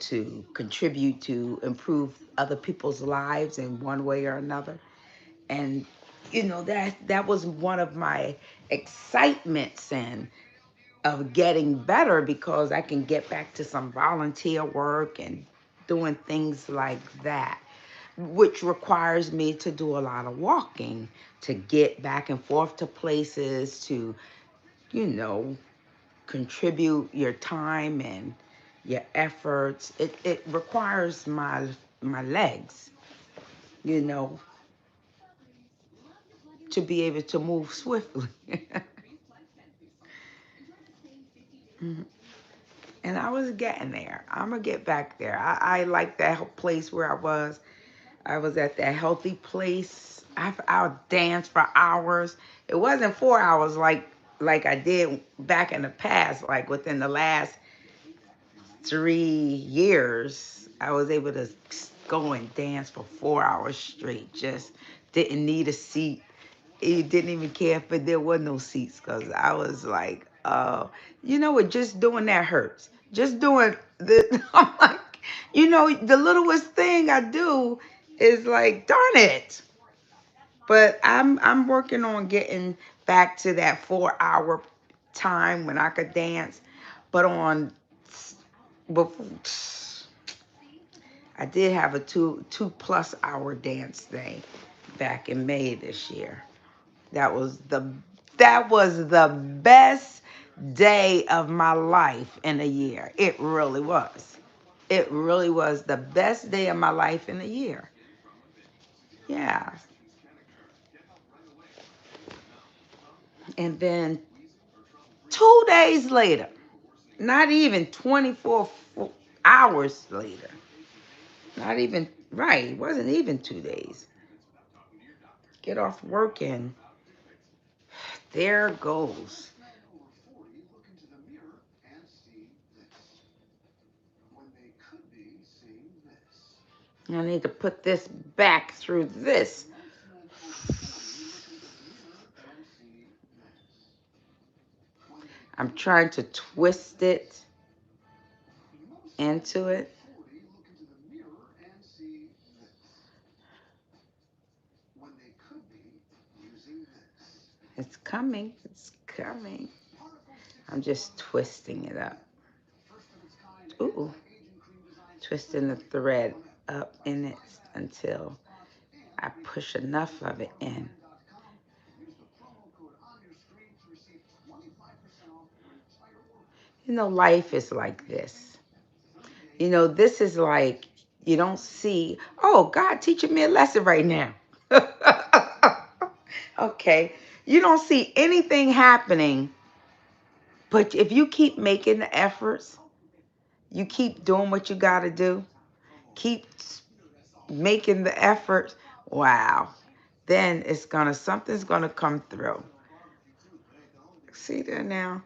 to contribute to improve other people's lives in one way or another. And, that was one of my excitements and of getting better, because I can get back to some volunteer work and doing things like that, which requires me to do a lot of walking to get back and forth to places to, you know, contribute your time and your efforts. It requires my legs, you know, to be able to move swiftly. Mhm. And I was getting there. I'm gonna get back there. I like that place where I was. I was at that healthy place. I'll dance for hours. It wasn't 4 hours like I did back in the past. Like within the last 3 years, I was able to go and dance for 4 hours straight. Just didn't need a seat. It didn't even care if there were no seats, because I was like Oh, you know what? Just doing that hurts. Just doing the, I'm like, the littlest thing I do is like, darn it. But I'm working on getting back to that 4 hour time when I could dance. But before, I did have a two plus hour dance day back in May this year. That was the best day of my life in a year. It really was. It really was the best day of my life in a year. Yeah. And then 2 days later, not even 24 hours later, not even, right, it wasn't even 2 days. Get off work and there goes. Look into the mirror and see this. When they could be seeing this. I need to put this back through this. Most men over 40 look into the mirror and see this. When they I'm could be trying to seeing twist it this. Most men into over it. 40 look into the mirror and see this. When they could be using this. It's coming. It's coming. Particle I'm 6 just Plus twisting it up. First of its kind Ooh, anti-aging cream designed twisting the specifically for thread men. up Fights in it dry spots, dark until spots, and I push wrinkles. enough Visit of it in. ParticleMend.com and use the promo code on your screen to receive 25% off your entire order. Life is like this. 30 days, This is like you don't see, oh, God teaching me a lesson right now. Okay. You don't see anything happening, but if you keep making the efforts, you keep doing what you got to do, keep making the effort, wow, then something's gonna come through. See there now?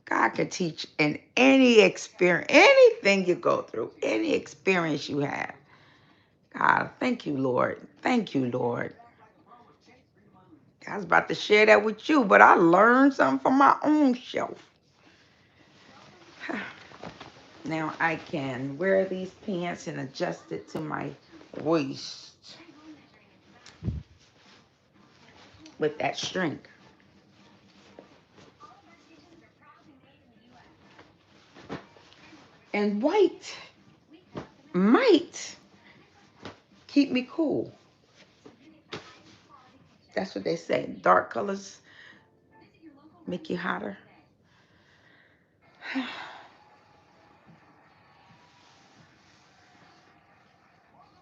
God can teach in any experience, anything you go through, any experience you have. God, thank you, Lord. Thank you, Lord. I was about to share that with you, but I learned something from my own self. Now I can wear these pants and adjust it to my waist with that string. And white might keep me cool. That's what they say. Dark colors make you hotter. Welcome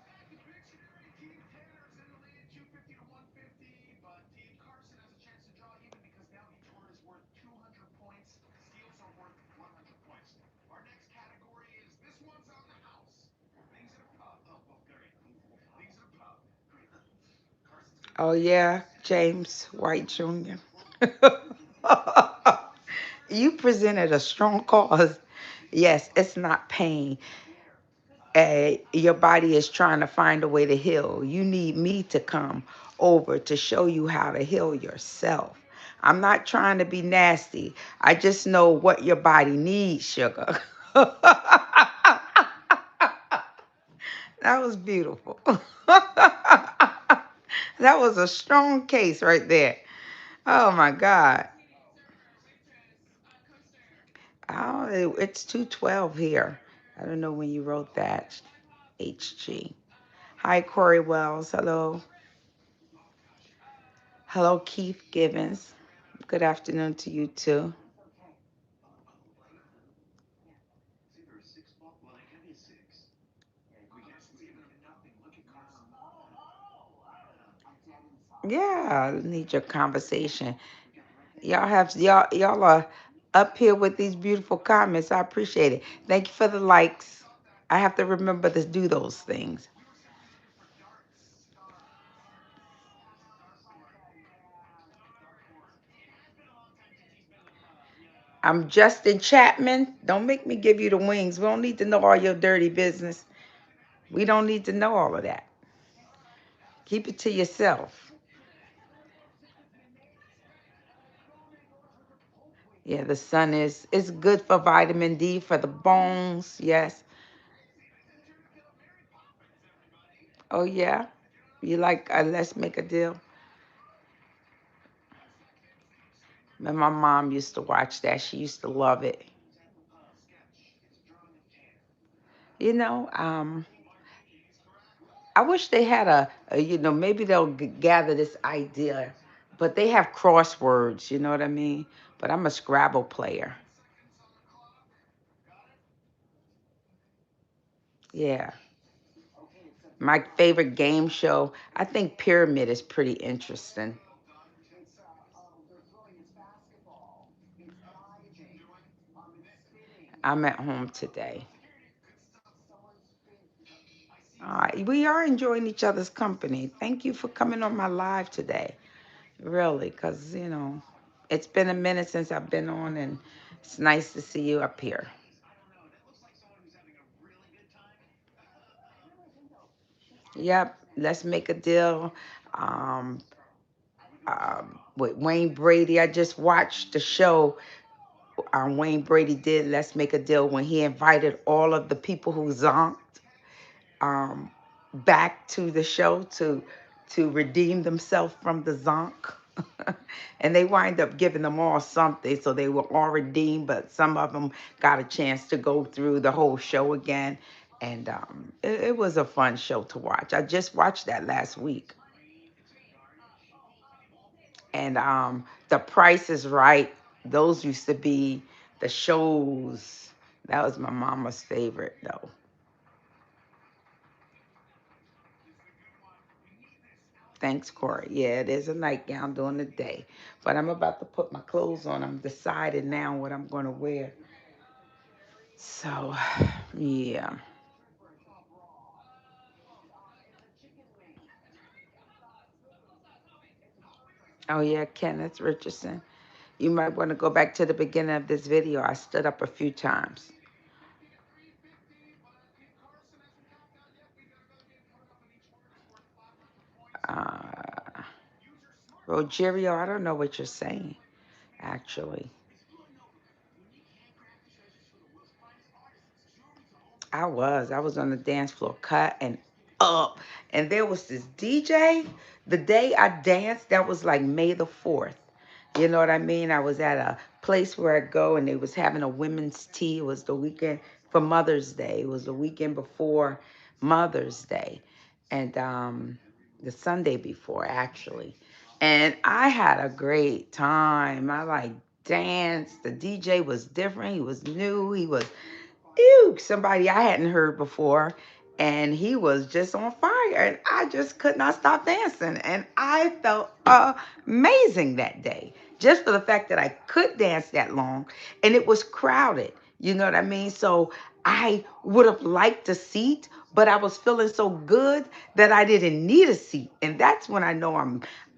back to Dictionary. Keith Tanner's in the lead, 250 to 150, but Dave Carson has a chance to draw even because now each word is worth 200 points. Steals are worth 100 points. Our next category is this one's on the house. Things at a pub. Oh, great. Things at a pub. Great. Carson's gonna be Oh, playing yeah, this. James White Jr. You presented a strong cause. Yes, it's not pain. Your body is trying to find a way to heal. You need me to come over to show you how to heal yourself. I'm not trying to be nasty. I just know what your body needs, sugar. That was beautiful. That was a strong case right there. Oh my God. Oh, it's 2:12 here. I don't know when you wrote that. HG. Hi, Corey Wells. Hello. Hello, Keith Gibbons. Good afternoon to you too. See, there are 6 ball. Well, they can be a 6. We guess it's even a nothing. Look at Carson. Yeah, I need your conversation. Y'all are up here with these beautiful comments. I appreciate it. Thank you for the likes. I have to remember to do those things. We were simply looking for dartboard. Dartboard. It has been a long time since he's been in the pub. Yeah. I'm Justin Chapman. Don't make me give you the wings. We don't need to know all your dirty business. We don't need to know all of that. Keep it to yourself. Yeah, the sun is it's good for vitamin D for the bones. Yes. Oh yeah. You like Let's Make a Deal? And my mom used to watch that. She used to love it. You know, I wish they had maybe they'll gather this idea, but they have crosswords. You know what I mean? But I'm a Scrabble player. Yeah. My favorite game show, I think Pyramid is pretty interesting. I'm at home today. We are enjoying each other's company. Thank you for coming on my live today. Really, because, it's been a minute since I've been on, and it's nice to see you up here. Yep, let's make a deal. Um, with Wayne Brady, I just watched the show. Wayne Brady did Let's Make a Deal when he invited all of the people who zonked um, back to the show to redeem themselves from the zonk. And they wind up giving them all something, so they were all redeemed, but some of them got a chance to go through the whole show again. And it was a fun show to watch. I just watched that last week. And The Price is Right. Those used to be the shows. That was my mama's favorite, though. Thanks, Corey. Yeah, it is a nightgown during the day. But I'm about to put my clothes on. I'm deciding now what I'm going to wear. So, yeah. Oh, yeah, Kenneth Richardson. You might want to go back to the beginning of this video. I stood up a few times. Uh, Rogerio, I don't know what you're saying, actually. I was on the dance floor, cut and up. And there was this DJ. The day I danced, that was like May the 4th. You know what I mean? I was at a place where I go and they was having a women's tea. It was the weekend for Mother's Day. It was the weekend before Mother's Day. And the Sunday before, actually. And I had a great time. I like danced. The DJ was different. He was new. He was somebody I hadn't heard before. And he was just on fire. And I just could not stop dancing. And I felt amazing that day. Just for the fact that I could dance that long. And it was crowded. You know what I mean? So I would have liked a seat, but I was feeling so good that I didn't need a seat. And that's when I know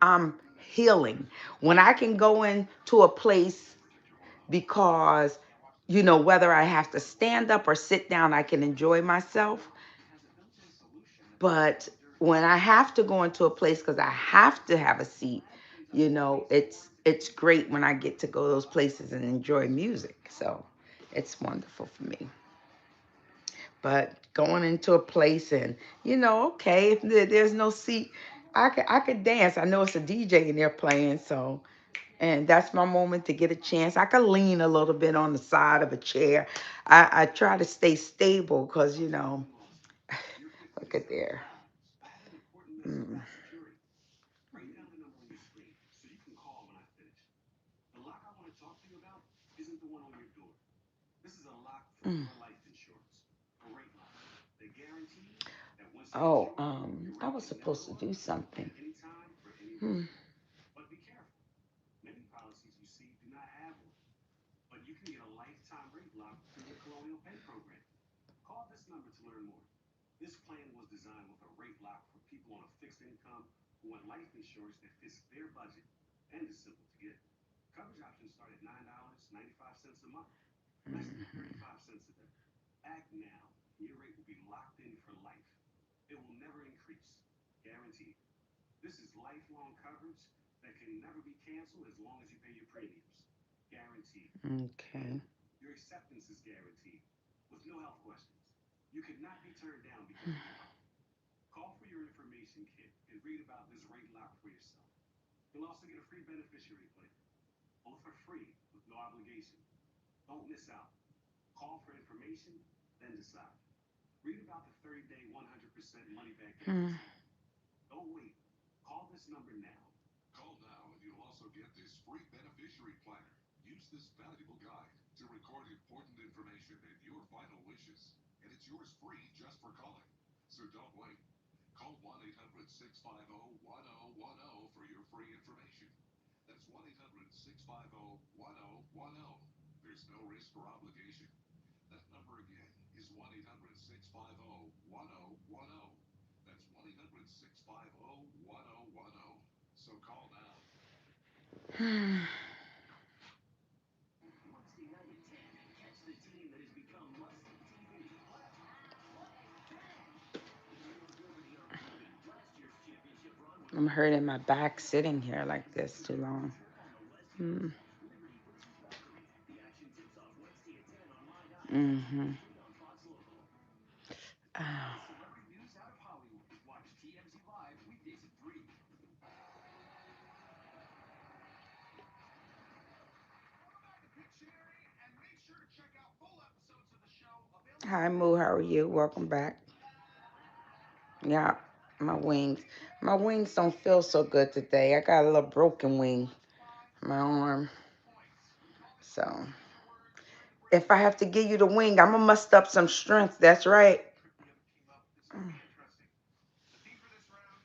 I'm healing. When I can go into a place because whether I have to stand up or sit down, I can enjoy myself. But when I have to go into a place because I have to have a seat, it's great when I get to go to those places and enjoy music. So it's wonderful for me. But going into a place and okay, if there's no seat, I could dance. I know it's a DJ in there playing, so. And that's my moment to get a chance. I could lean a little bit on the side of a chair. I try to stay stable because, look at there. Mm. Mm. Oh, I was supposed to do something. Hmm. guaranteed. Okay. And your acceptance is guaranteed with no health questions. You cannot be turned down because of your health. Call for your information kit and read about this rate lock for yourself. You'll also get a free beneficiary plan, both are free with no obligation. Don't miss out. Call for information, then decide. Read about the 30-day 100% money back Hmm. guarantee. Don't wait. Call this number now. Call now and you'll also get this free beneficiary planner. Use this valuable guide to record important information and your final wishes. And it's yours free just for calling. So don't wait. Call 1 800 650 1010 for your free information. That's 1 800 650 1010. There's no risk or obligation. That number again is 1 800 650 1010. That's 1 800 650 1010. So call now. Wednesday night at 10. Catch the team that has become must-see TV. Feel good when you're reliving last year's championship run with I'm Liberty hurting my Liberty back Balcony. sitting here like This this too season, long. turn on the Mm. legends. Liberty versus Balcony. The action tips off Wednesday at 10 on My Night and Mm-hmm. tonight at 3 on Fox Local. Oh. Celebrity news out of Hollywood. Watch TMZ Live weekdays at 3. Pictionary, and make sure to check out full episodes of the show available Hi, Moo. How are you? Welcome back. Yeah, my wings. My wings don't feel so good today. I got a little broken wing, my arm. So if I have to give you the wing, I'm gonna muster up some strength. That's right. Trick the other team up. This could be interesting. The theme for this round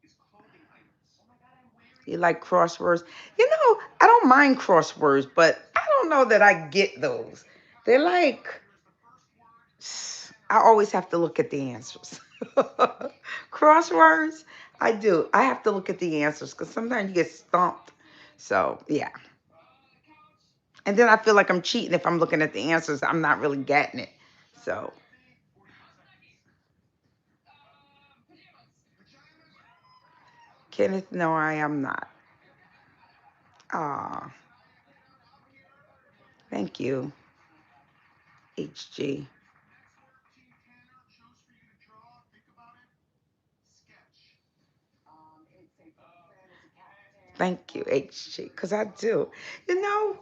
is clothing items. Oh my God, I'm You wearing like this. crosswords? You know, I don't mind crosswords, but I don't know that I get those. They're like, Here is the first word and I our always have to look at the answers. Crosswords, I do. I have to look at the answers because sometimes you get stumped. So, yeah. And then I feel like I'm cheating if I'm looking at the answers. I'm not really getting it. So, Timothy, 45 seconds. Pajamas. Kenneth, no, I am not. Ah, thank you, HG. Next word Team Tanner chose for you to draw. Think about it. Sketch. It's a fantasy captain. Thank you, HG, because I do. You know,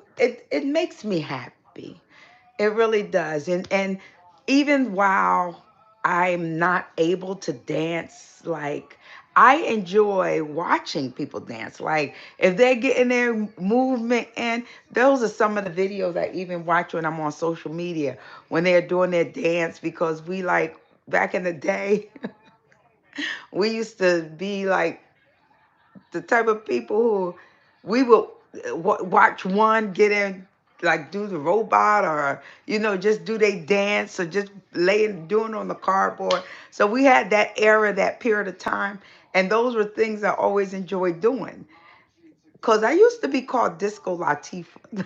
it makes me happy. It really does. And even while I'm not able to dance, like I enjoy watching people dance. Like if they're getting their movement in, those are some of the videos I even watch when I'm on social media when they're doing their dance because we like back in the day, we used to be like the type of people who we will watch one get in like do the robot or just do they dance or just laying doing on the cardboard. So we had that era, that period of time, and those were things I always enjoyed doing because I used to be called Disco Latifa.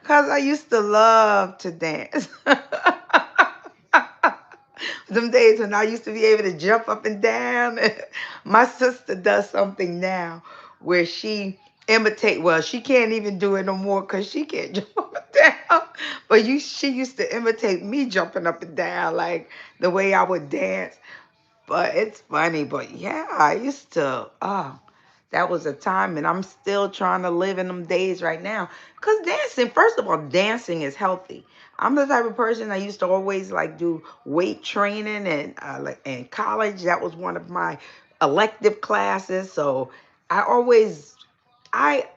Because I used to love to dance. Them days when I used to be able to jump up and down. My sister does something now where she imitate. Well, she can't even do it no more because she can't jump up and down. But she used to imitate me jumping up and down like the way I would dance. But it's funny. But yeah, I used to. Oh, that was a time, and I'm still trying to live in them days right now. Cause dancing, first of all, dancing is healthy. I'm the type of person I used to always like do weight training, and like in college, that was one of my elective classes. So I always, I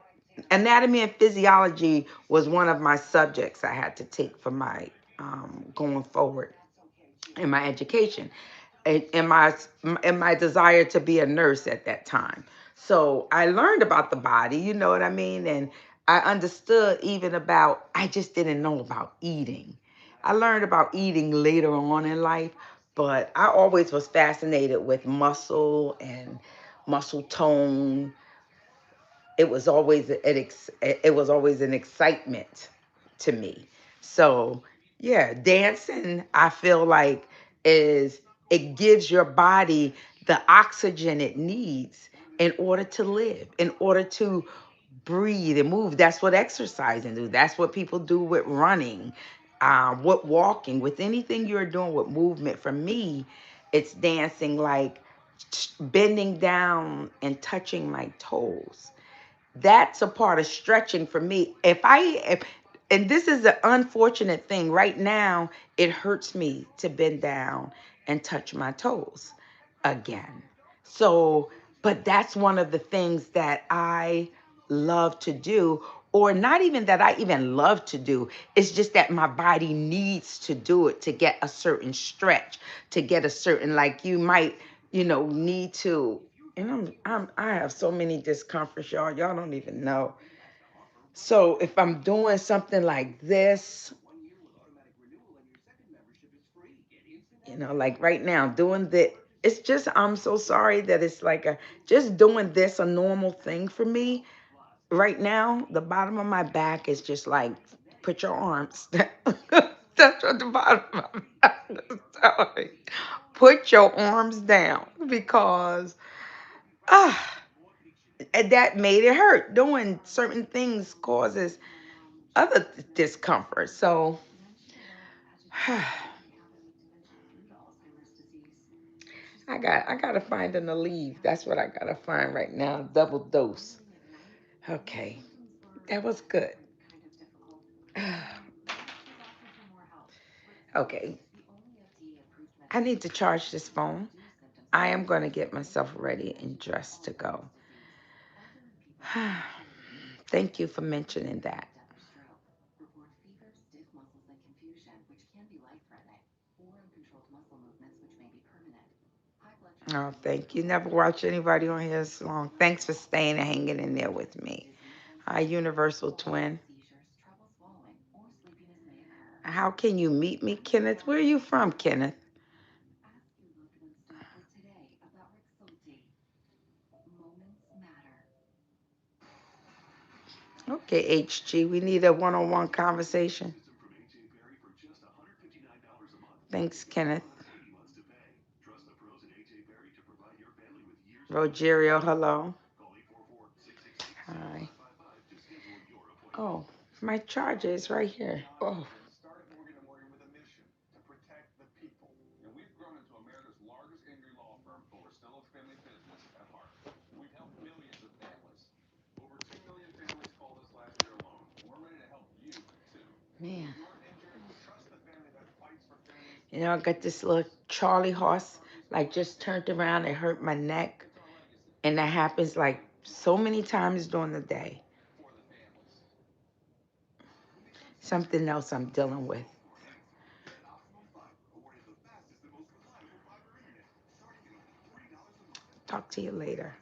anatomy and physiology was one of my subjects I had to take for my going forward in my education in my desire to be a nurse at that time. So I learned about the body, you know what I mean? And I understood even about, I just didn't know about eating. I learned about eating later on in life, but I always was fascinated with muscle and muscle tone. It was always an excitement to me. So yeah, dancing I feel like is it gives your body the oxygen it needs in order to live, in order to breathe and move. That's what exercising do. That's what people do with running, with walking, with anything you're doing with movement. For me, it's dancing, like bending down and touching my toes. That's a part of stretching for me. And this is an unfortunate thing. Right now, it hurts me to bend down and touch my toes again. So, but that's one of the things that I love to do, or not even that I even love to do. It's just that my body needs to do it to get a certain stretch, to get a certain, like you might, need to. And I have so many discomforts, y'all. Y'all don't even know. So if I'm doing something like this, like right now, doing the, it's just, I'm so sorry that it's like just doing this, a normal thing for me. Right now, the bottom of my back is just like, put your arms down. That's what the bottom of my back is telling. Put your arms down because, ah, and that made it hurt. Doing certain things causes other discomfort. So I gotta find an Aleve. That's what I gotta find right now. Double dose. Okay, that was good. Okay, I need to charge this phone. I am gonna get myself ready and dressed to go. Thank you for mentioning that. Report fever, stiff muscles, and confusion, which can be life-threatening, or uncontrolled muscle movements, which may be permanent. High blood pressure Oh, is thank you. associated Never with watch increased risk anybody of on here heart this long. disease, Thanks for heart staying and attack, hanging in there stroke, with me. dizziness, and Hi, seizures. Universal Falls, Twin. seizures, trouble swallowing, or sleepiness may occur. How can you meet me, Find Kenneth? Where are you from, Kenneth? Ask your loved ones directly today about Rexulti. Moments matter. Okay, HG, we need a one-on-one conversation. System from AJ Berry for just $159 a month. Thanks, Kenneth. 80 months to pay. Trust the pros at AJ Berry to provide your family with years of Rogerio, hello. Call 844-668-7555 Hi. to schedule your appointment. Oh, my charger is right here. Oh, Started Morgan & Morgan with a mission to protect the people. And we've grown into America's largest injury law firm, but we're still a family business at heart. We've helped millions of families. Over 2 million families called us last year alone. We're ready to help you too. man. If you're injured, trust the family that fights for fairness. I got this little Charlie horse, like just turned around and hurt my neck. It's our legacy And that happens like so many times during the day. for the families. Something else I'm dealing with. Get Optimum Fiber, awarded the fastest and most reliable fiber internet, starting at only $3 a month. Talk to you later.